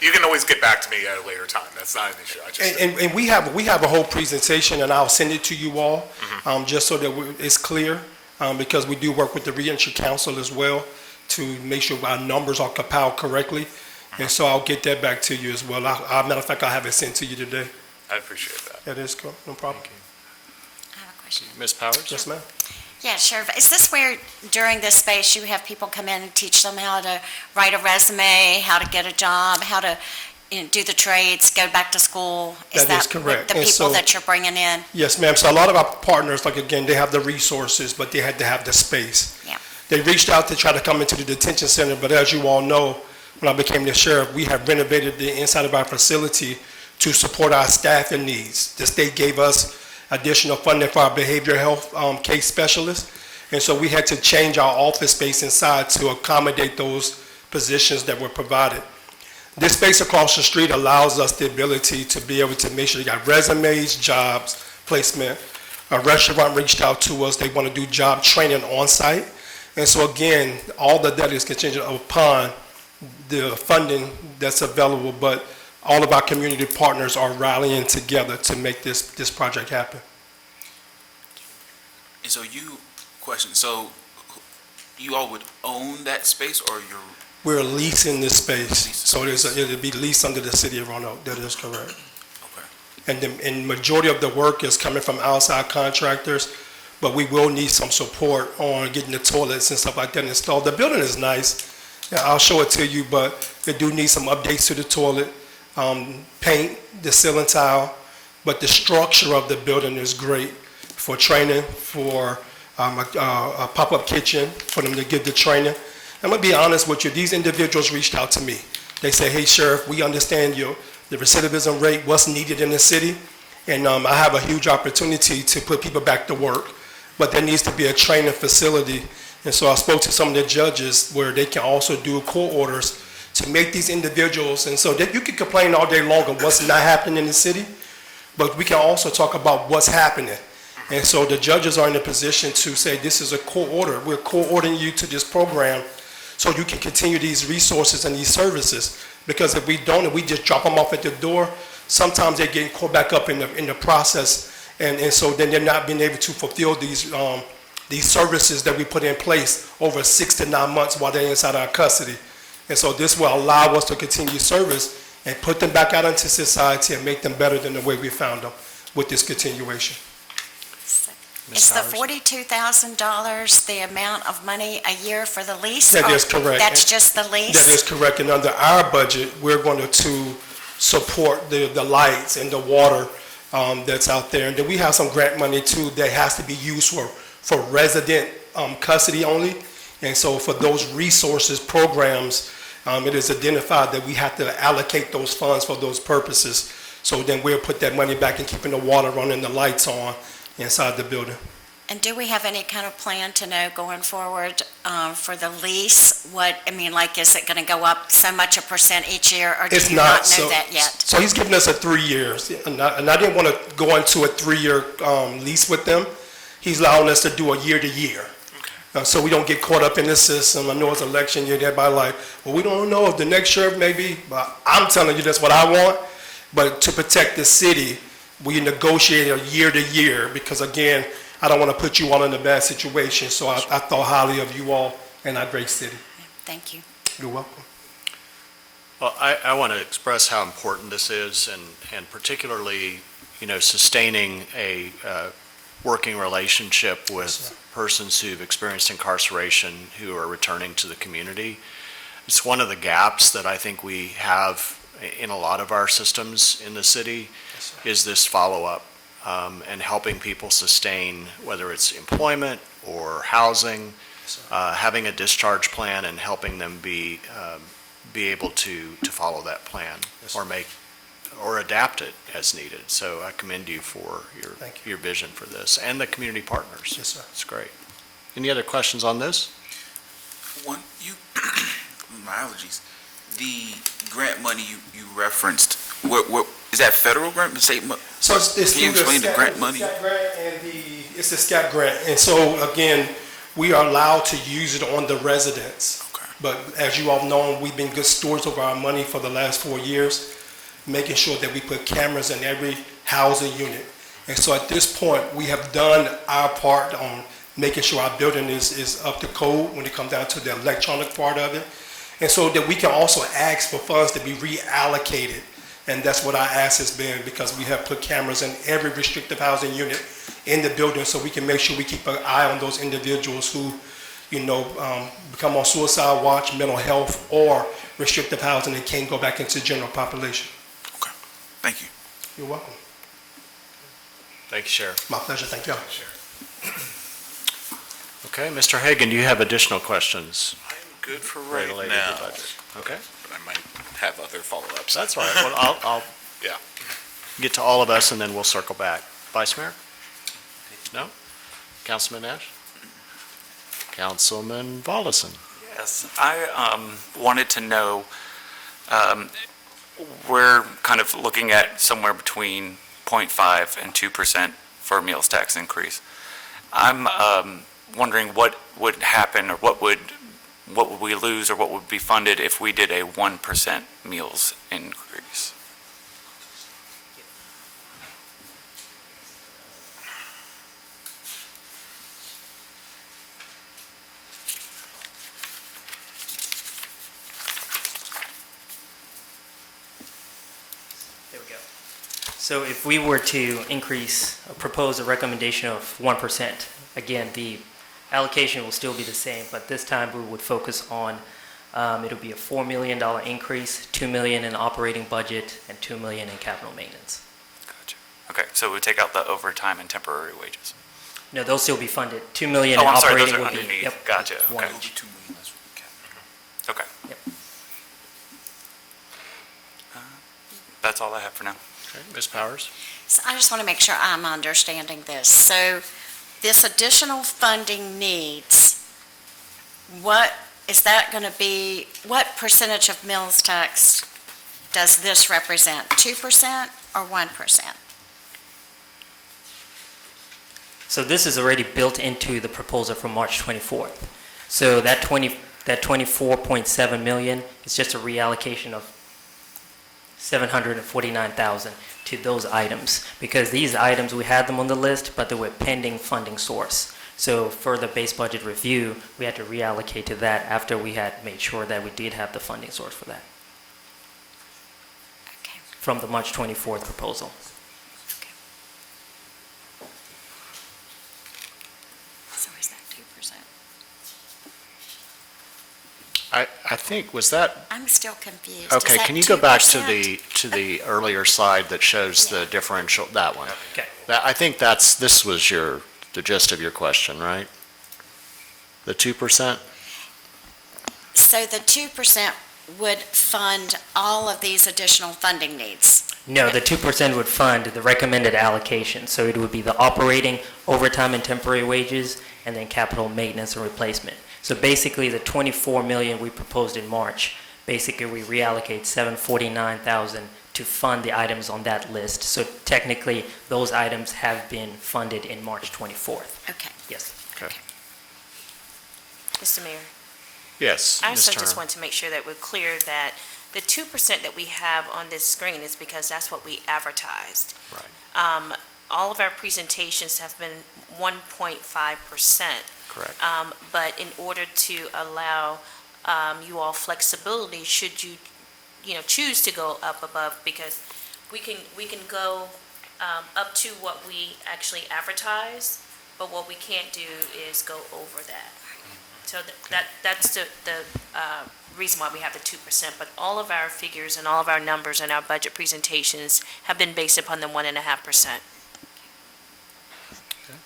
You can always get back to me at a later time. That's not an issue. I just, And we have a whole presentation, and I'll send it to you all, just so that it's clear, because we do work with the Reentry Council as well to make sure our numbers are compiled correctly. And so I'll get that back to you as well. Matter of fact, I'll have it sent to you today. I appreciate that. That is cool, no problem. I have a question. Ms. Powers? Yes, ma'am. Yeah, sure. Is this where, during this space, you have people come in and teach them how to write a resume, how to get a job, how to do the trades, go back to school? That is correct. The And people so- that you're bringing in? Yes, ma'am. So a lot of our partners, like again, they have the resources, but they had to have the space. Yeah. They reached out to try to come into the detention center, but as you all know, when I became the sheriff, we have renovated the inside of our facility to support our staffing needs. The state gave us additional funding for our behavioral health case specialists, and so we had to change our office space inside to accommodate those positions that were provided. This space across the street allows us the ability to be able to make sure you got resumes, jobs, placement. A restaurant reached out to us, they want to do job training on site. And so again, all of that is contingent upon the funding that's available, but all of our community partners are rallying together to make this project happen. And so so you all would own that space, or you're? We're leasing this space, so it'll be leased under the city of Roanoke. That is correct. Okay. And majority of the work is coming from outside contractors, but we will need some support on getting the toilets and stuff like that installed. The building is nice. Yeah, I'll show it to you, but they do need some updates to the toilet, paint, the ceiling tile, but the structure of the building is great for training, for a pop-up kitchen, for them to give the training. I'm gonna be honest with you, these individuals reached out to me. They say, hey, Sheriff, we understand the recidivism rate, what's needed in the city, and I have a huge opportunity to put people back to work, but there needs to be a training facility. And so I spoke to some of the judges where they can also do court orders to make these individuals, and so that you can complain all day long of what's not happening in the city, but we can also talk about what's happening. And so the judges are in a position to say, this is a court order. We're court ordering you to this program so you can continue these resources and these services. Because if we don't, and we just drop them off at the door, sometimes they're getting caught back up in the process. And so then they're not being able to fulfill these services that we put in place over 6 to 9 months while they're inside our custody. And so this will allow us to continue service and put them back out into society and make them better than the way we found them with this continuation. Is the $42,000 the amount of money a year for the lease? That or is correct. That's just the lease? That is correct. And under our budget, we're going to support the lights and the water that's out there. And then we have some grant money too that has to be used for resident custody only. And so for those resources, programs, it is identified that we have to allocate those funds for those purposes. So then we'll put that money back in keeping the water running, the lights on inside the building. And do we have any kind of plan to know going forward for the lease? What, I mean, like, is it going to go up so much a % each year, or do It's you not not, know that yet? So he's giving us a 3 years, and I didn't want to go into a 3-year lease with them. He's allowing us to do a year to year. So we don't get caught up in the system. I know it's election year, everybody like, well, we don't know if the next sheriff may be, but I'm telling you that's what I want. But to protect the city, we negotiate a year to year, because again, I don't want to put you all in a bad situation. So I thought highly of you all in our great city. Thank you. You're welcome. Well, I want to express how important this is, and particularly, sustaining a working relationship with persons who've experienced incarceration who are returning to the community. It's one of the gaps that I think we have in a lot of our systems in the city, is this follow-up and helping people sustain, whether it's employment or housing, having a discharge plan and helping them be able to follow that plan or adapt it as needed. So I commend you for your vision for this and the community partners. Yes, sir. It's great. Any other questions on this? My allergies. The grant money you referenced, what is that federal grant? So it's Can you explain the grant money? SCAT grant and it's the SCAT grant. And so again, we are allowed to use it on the residents. Okay. But as you all know, we've been good stewards of our money for the last 4 years, making sure that we put cameras in every housing unit. And so at this point, we have done our part on making sure our building is up to code when it comes down to the electronic part of it. And so that we can also ask for funds to be reallocated. And that's what our ask has been, because we have put cameras in every restrictive housing unit in the building, so we can make sure we keep an eye on those individuals who, become on suicide watch, mental health, or restrictive housing and can't go back into general population. Okay. Thank you. You're welcome. Thank you, Sheriff. My pleasure. Thank you. Okay, Mr. Hagan, do you have additional questions? I'm good for related right to now. the budget? Okay. But I might have other follow-ups. That's all right. Well, I'll Yeah. get to all of us, and then we'll circle back. Vice Mayor? No? Councilman Nash? Councilman Volleson? Yes, I wanted to know, we're kind of looking at somewhere between 0.5 and 2% for a meals tax increase. I'm wondering what would happen, or what would we lose, or what would be funded if we did a 1% meals increase? There we go. So if we were to propose a recommendation of 1%, again, the allocation will still be the same, but this time we would focus on, it'll be a $4 million increase, $2 million in operating budget, and $2 million in capital maintenance. Gotcha. Okay, so we take out the overtime and temporary wages. No, they'll still be funded. $2 million Oh, in I'm sorry, operating those are will be. underneath. Yep, Gotcha, one okay. each. Okay. Yep. That's all I have for now. Okay, Ms. Powers? So I just want to make sure I'm understanding this. So this additional funding needs, what is that going to be, what percentage of mills tax does this represent? 2% or 1%? So this is already built into the proposal from March 24th. So that 24.7 million is just a reallocation of 749,000 to those items, because these items, we had them on the list, but they were pending funding source. So for the base budget review, we had to reallocate to that after we had made sure that we did have the funding source for that. Okay. From the March 24th proposal. So is that 2%? I think, was that, I'm still confused. Is okay, that can you go back to 2%? the earlier slide that shows the differential, that one? Okay. I think this was your the gist of your question, right? The 2%? So the 2% would fund all of these additional funding needs? No, the 2% would fund the recommended allocation. So it would be the operating, overtime and temporary wages, and then capital maintenance and replacement. So basically, the 24 million we proposed in March, basically we reallocate 749,000 to fund the items on that list. So technically, those items have been funded in March 24th. Okay. Yes. Okay. Mr. Mayor? Yes, I Ms. also just Turner. want to make sure that we're clear that the 2% that we have on this screen is because that's what we advertised. Right. All of our presentations have been 1.5%. Correct. But in order to allow you all flexibility, should you, choose to go up above, because we can go up to what we actually advertise, but what we can't do is go over that. So that's the reason why we have the 2%, but all of our figures and all of our numbers and our budget presentations have been based upon the 1.5%.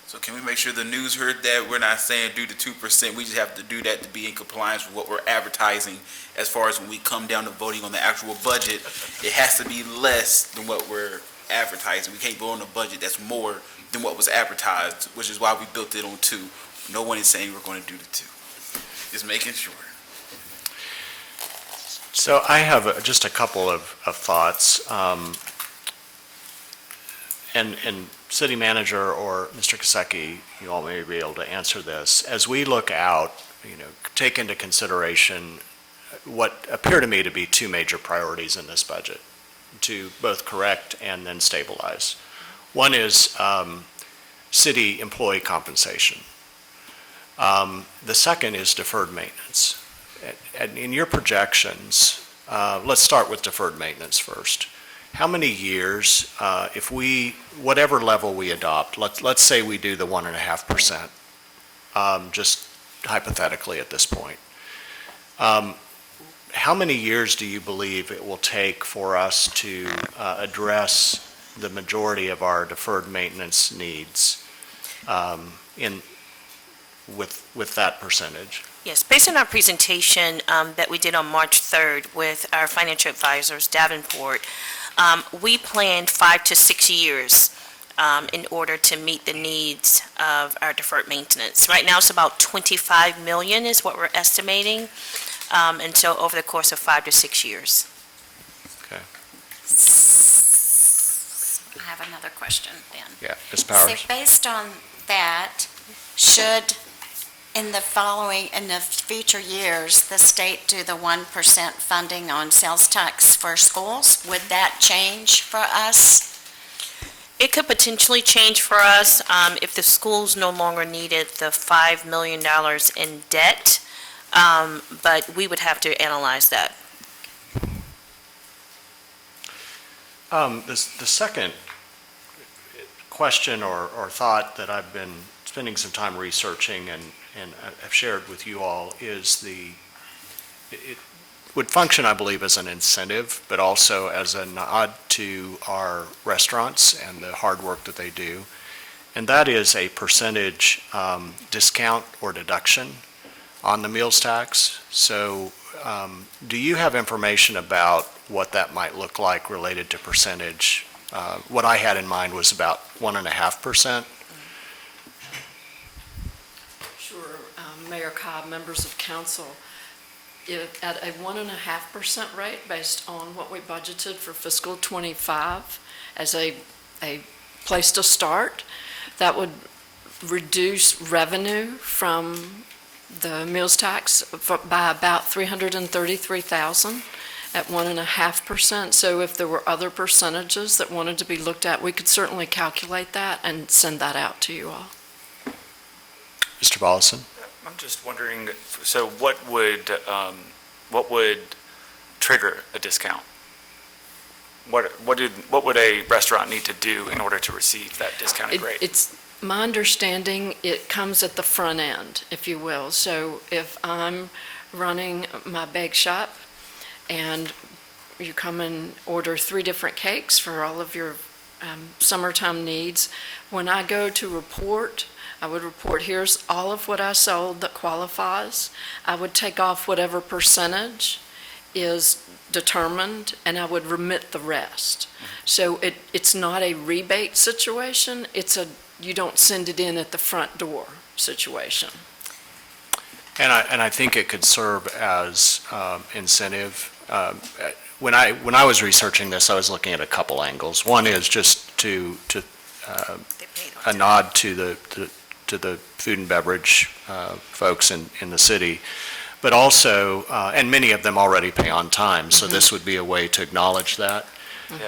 So can we make sure the news heard that? We're not saying do the 2%, we just have to do that to be in compliance with what we're advertising. As far as when we come down to voting on the actual budget, it has to be less than what we're advertising. We can't vote on a budget that's more than what was advertised, which is why we built it on 2. No one is saying we're going to do the 2. Just making sure. So I have just a couple of thoughts. And City Manager or Mr. Kasecki, you all may be able to answer this. As we look out, take into consideration what appear to me to be 2 major priorities in this budget to both correct and then stabilize. One is city employee compensation. The second is deferred maintenance. And in your projections, let's start with deferred maintenance first. How many years, if whatever level we adopt, let's say we do the 1.5%, just hypothetically at this point, how many years do you believe it will take for us to address the majority of our deferred maintenance needs with that percentage? Yes, based on our presentation that we did on March 3rd with our financial advisors, Davenport, we planned 5 to 6 years in order to meet the needs of our deferred maintenance. Right now, it's about 25 million is what we're estimating, and so over the course of 5 to 6 years. Okay. I have another question then. Yeah, Ms. Powers. So based on that, should in the future years, the state do the 1% funding on sales tax for schools? Would that change for us? It could potentially change for us if the schools no longer needed the $5 million in debt, but we would have to analyze that. The second question or thought that I've been spending some time researching and I've shared with you all is it would function, I believe, as an incentive, but also as a nod to our restaurants and the hard work that they do. And that is a percentage discount or deduction on the meals tax. So do you have information about what that might look like related to percentage? What I had in mind was about 1.5%. Sure, Mayor Cobb, members of council, at a 1.5% rate based on what we budgeted for fiscal '25 as a place to start, that would reduce revenue from the meals tax by about $333,000 at 1.5%. So if there were other percentages that wanted to be looked at, we could certainly calculate that and send that out to you all. Mr. Bollison? I'm just wondering, so what would trigger a discount? What would a restaurant need to do in order to receive that discounted rate? It's my understanding it comes at the front end, if you will. So if I'm running my bake shop and you come and order 3 different cakes for all of your summertime needs, when I go to report I would report, here's all of what I sold that qualifies. I would take off whatever percentage is determined, and I would remit the rest. So it's not a rebate situation, you don't send it in at the front door situation. And I think it could serve as incentive. When I was researching this, I was looking at a couple angles. One is just to a nod to the food and beverage folks in the city, but also, and many of them already pay on time, so this would be a way to acknowledge that.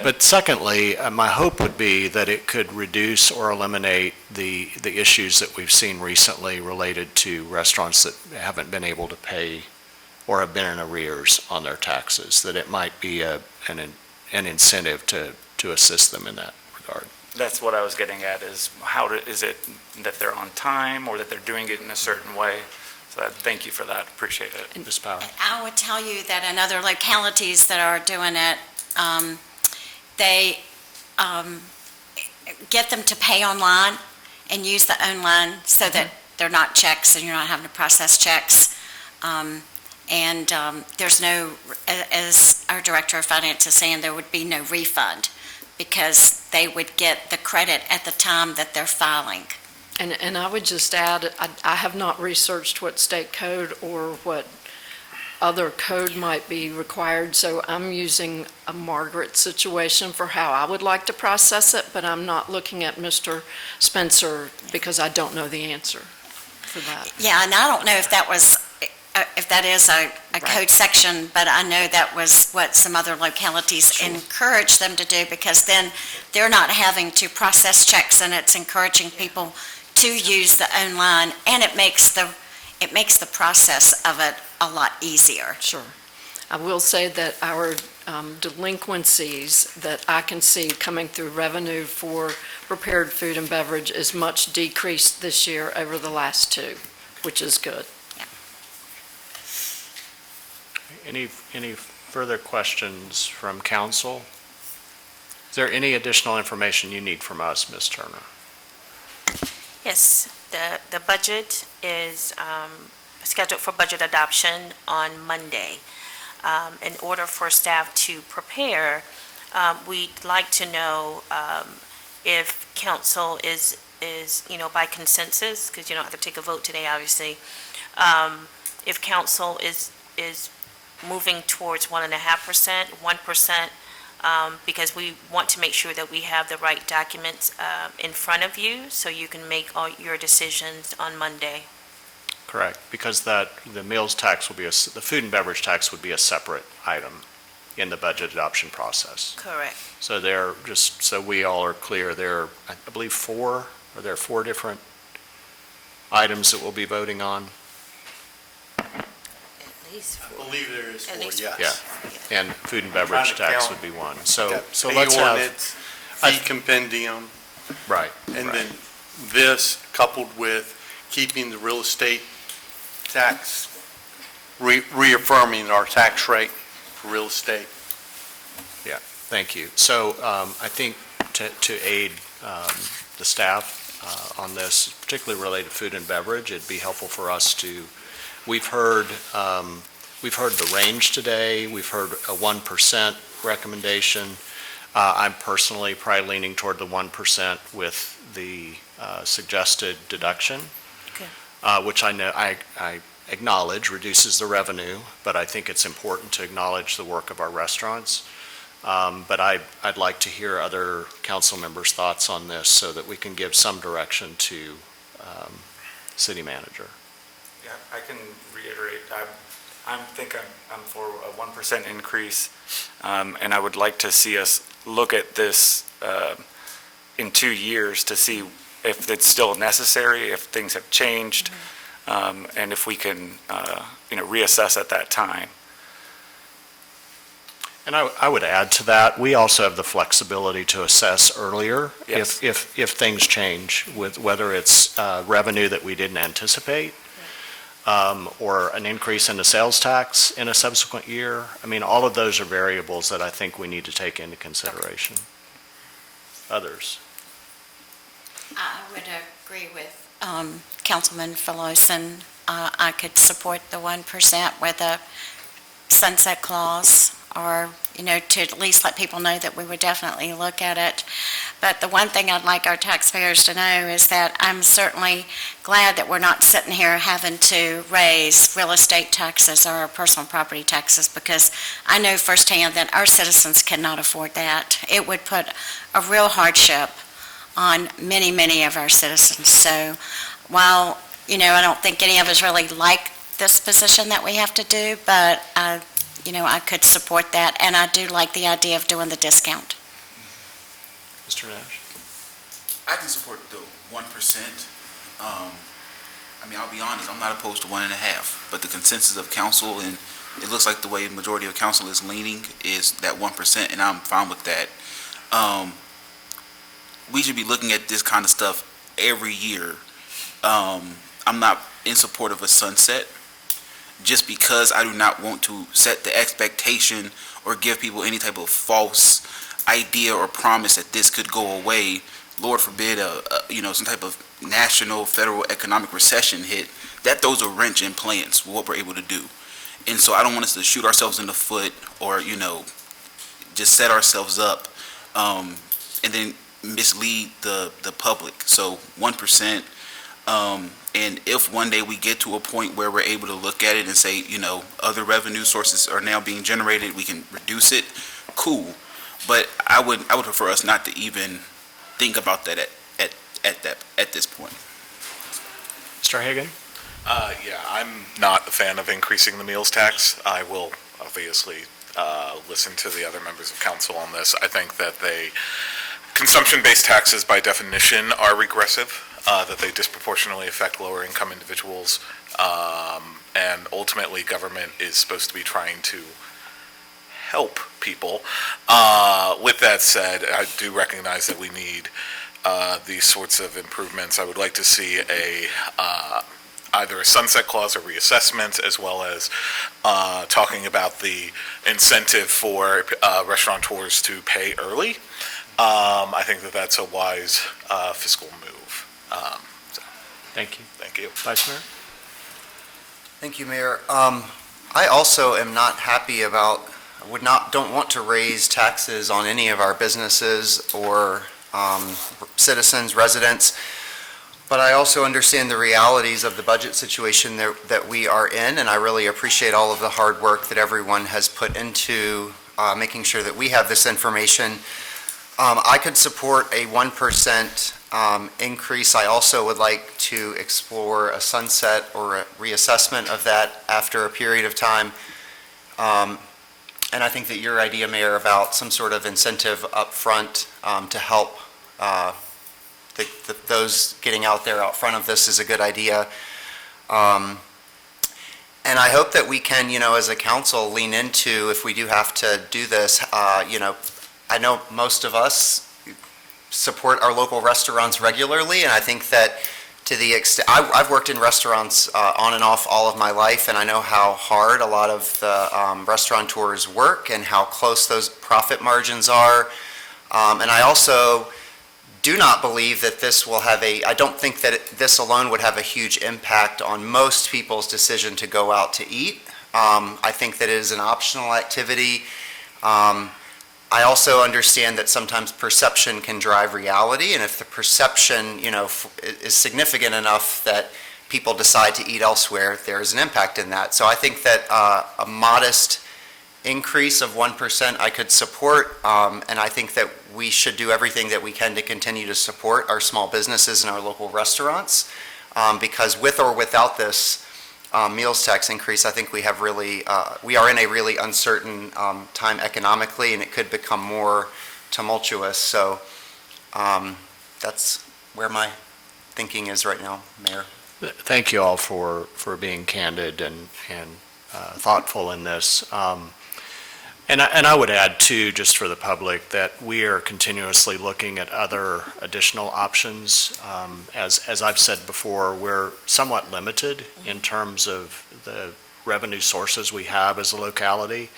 But secondly, my hope would be that it could reduce or eliminate the issues that we've seen recently related to restaurants that haven't been able to pay or have been in arrears on their taxes, that it might be an incentive to assist them in that regard. That's what I was getting at, is is it that they're on time or that they're doing it in a certain way? So thank you for that, appreciate it. Ms. Power. I would tell you that in other localities that are doing it, they get them to pay online and use the online so that they're not checks and you're not having to process checks. There's no, as our Director of Finance is saying, there would be no refund because they would get the credit at the time that they're filing. And I would just add, I have not researched what state code or what other code might be required, so I'm using a Margaret situation for how I would like to process it, but I'm not looking at Mr. Spencer because I don't know the answer for that. Yeah, and I don't know if that was, if that is a code section, but I know that was what some other localities encourage them to do, because then they're not having to process checks, and it's encouraging people to use the online, and it makes the process of it a lot easier. Sure. I will say that our delinquencies that I can see coming through revenue for prepared food and beverage is much decreased this year over the last two, which is good. Any further questions from council? Is there any additional information you need from us, Ms. Turner? Yes, the budget is scheduled for budget adoption on Monday. In order for staff to prepare, we'd like to know if council is by consensus, because you don't have to take a vote today, obviously, if council is moving towards 1.5%, 1%, because we want to make sure that we have the right documents in front of you so you can make all your decisions on Monday. Correct, because the meals tax will be, the food and beverage tax would be a separate item in the budget adoption process. Correct. So there, just so we all are clear, there are, I believe, four different items that we'll be voting on? At least four. I believe there is At four, least yes. Yeah, and food and beverage Trying to tax count. would be one. So Fee let's have, ordinance, fee compendium, right, and right. then this coupled with keeping the real estate tax, reaffirming our tax rate for real estate. Yeah, thank you. So I think to aid the staff on this, particularly related to food and beverage, it'd be helpful for us to, we've heard the range today, we've heard a 1% recommendation. I'm personally probably leaning toward the 1% with the suggested deduction, which I know, I acknowledge reduces the revenue, but I think it's important to acknowledge the work of our restaurants. But I'd like to hear other council members' thoughts on this so that we can give some direction to city manager. Yeah, I can reiterate, I'm for a 1% increase, and I would like to see us look at this in 2 years to see if it's still necessary, if things have changed, and if we can, reassess at that time. And I would add to that, we also have the flexibility to assess earlier Yes. if things change, with whether it's revenue that we didn't anticipate, or an increase in the sales tax in a subsequent year. I mean, all of those are variables that I think we need to take into consideration. Others? I would agree with Councilman Filosan. I could support the 1% with a sunset clause, or, to at least let people know that we would definitely look at it. But the one thing I'd like our taxpayers to know is that I'm certainly glad that we're not sitting here having to raise real estate taxes or personal property taxes, because I know firsthand that our citizens cannot afford that. It would put a real hardship on many, many of our citizens. So while, I don't think any of us really like this position that we have to do, but, I could support that, and I do like the idea of doing the discount. Mr. Nash? I can support the 1%. I'll be honest, I'm not opposed to 1.5%, but the consensus of council, and it looks like the way the majority of council is leaning, is that 1%, and I'm fine with that. We should be looking at this kind of stuff every year. I'm not in support of a sunset, just because I do not want to set the expectation or give people any type of false idea or promise that this could go away. Lord forbid, some type of national, federal economic recession hit. That throws a wrench in plans for what we're able to do. And so I don't want us to shoot ourselves in the foot or, just set ourselves up and then mislead the public. So 1%. And if one day we get to a point where we're able to look at it and say, other revenue sources are now being generated, we can reduce it, cool. But I would prefer us not to even think about that at this point. Mr. Hagan? Yeah, I'm not a fan of increasing the meals tax. I will obviously listen to the other members of council on this. I think that consumption-based taxes by definition are regressive, that they disproportionately affect lower income individuals, and ultimately government is supposed to be trying to help people. With that said, I do recognize that we need these sorts of improvements. I would like to see either a sunset clause or reassessment, as well as talking about the incentive for restaurateurs to pay early. I think that that's a wise fiscal move. Thank you. Thank you. Vice Mayor? Thank you, Mayor. I also am not happy about, don't want to raise taxes on any of our businesses or citizens, residents, but I also understand the realities of the budget situation that we are in, and I really appreciate all of the hard work that everyone has put into making sure that we have this information. I could support a 1% increase. I also would like to explore a sunset or a reassessment of that after a period of time. And I think that your idea, Mayor, about some sort of incentive up front to help those getting out there out front of this is a good idea. And I hope that we can, as a council, lean into, if we do have to do this, I know most of us support our local restaurants regularly, and I think that to the extent, I've worked in restaurants on and off all of my life, and I know how hard a lot of the restaurateurs work and how close those profit margins are. And I also do not believe that this will have I don't think that this alone would have a huge impact on most people's decision to go out to eat. I think that it is an optional activity. I also understand that sometimes perception can drive reality, and if the perception, is significant enough that people decide to eat elsewhere, there is an impact in that. So I think that a modest increase of 1% I could support, and I think that we should do everything that we can to continue to support our small businesses and our local restaurants, because with or without this meals tax increase, I think we are in a really uncertain time economically, and it could become more tumultuous. So that's where my thinking is right now, Mayor. Thank you all for being candid and thoughtful in this. And I would add too, just for the public, that we are continuously looking at other additional options. As I've said before, we're somewhat limited in terms of the revenue sources we have as a locality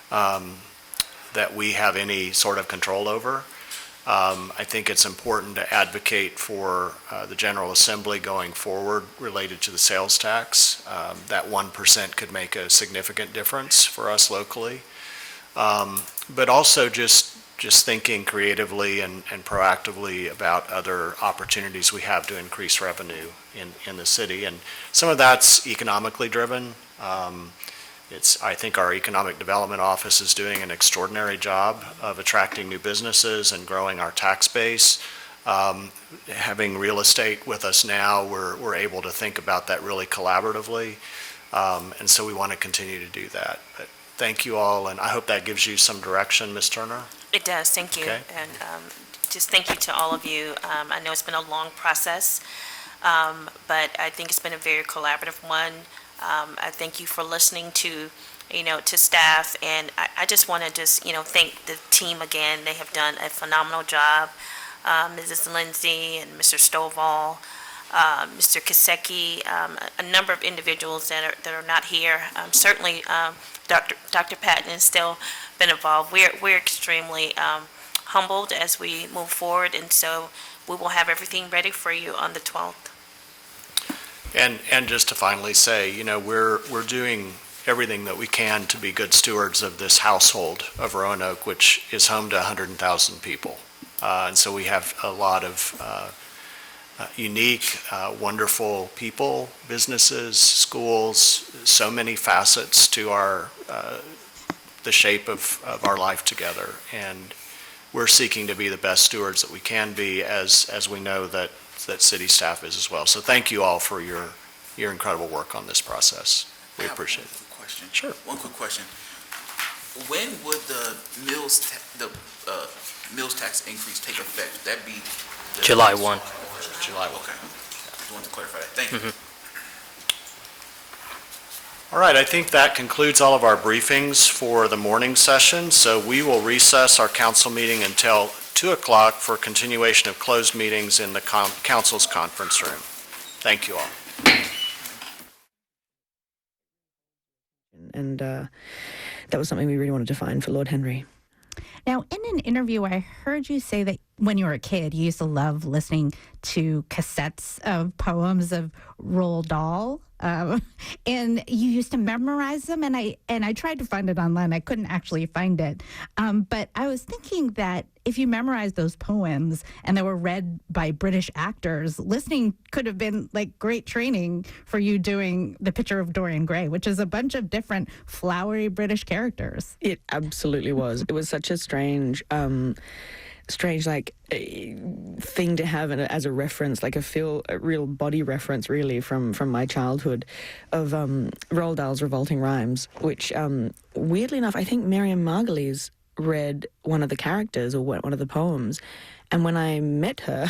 that we have any sort of control over. I think it's important to advocate for the General Assembly going forward related to the sales tax. That 1% could make a significant difference for us locally. But also just thinking creatively and proactively about other opportunities we have to increase revenue in the city. And some of that's economically driven. I think our Economic Development Office is doing an extraordinary job of attracting new businesses and growing our tax base. Having real estate with us now, we're able to think about that really collaboratively. And so we want to continue to do that. But thank you all, and I hope that gives you some direction, Ms. Turner. It does, thank you. Okay. And just thank you to all of you. I know it's been a long process, but I think it's been a very collaborative one. I thank you for listening to staff, and I just want to thank the team again. They have done a phenomenal job. Mrs. Lindsay and Mr. Stovall, Mr. Kasecki, a number of individuals that are not here. Certainly, Dr. Patton has still been involved. We're extremely humbled as we move forward, and so we will have everything ready for you on the 12th. And just to finally say, we're doing everything that we can to be good stewards of this household of Roanoke, which is home to 100,000 people. And so we have a lot of unique, wonderful people, businesses, schools, so many facets to the shape of our life together. And we're seeking to be the best stewards that we can be, as we know that city staff is as well. So thank you all for your incredible work on this process. We appreciate it. One quick question. Sure. One quick question. When would the mills tax increase take effect? Would that be July 1. July 1. Okay. Just wanted to clarify that. Thank you. All right, I think that concludes all of our briefings for the morning session. So we will recess our council meeting until 2 o'clock for continuation of closed meetings in the council's conference room. Thank you all. And that was something we really wanted to find for Lord Henry. Now, in an interview, I heard you say that when you were a kid, you used to love listening to cassettes of poems of Roald Dahl, and you used to memorize them. And I tried to find it online. I couldn't actually find it. But I was thinking that if you memorized those poems and they were read by British actors, listening could have been like great training for you doing The Picture of Dorian Gray, which is a bunch of different flowery British characters. It absolutely was. It was such a strange thing to have as a reference, like a real body reference, really, from my childhood, of Roald Dahl's Revolting Rhymes, which weirdly enough, I think Miriam Margolyes read one of the characters or one of the poems. And when I met her,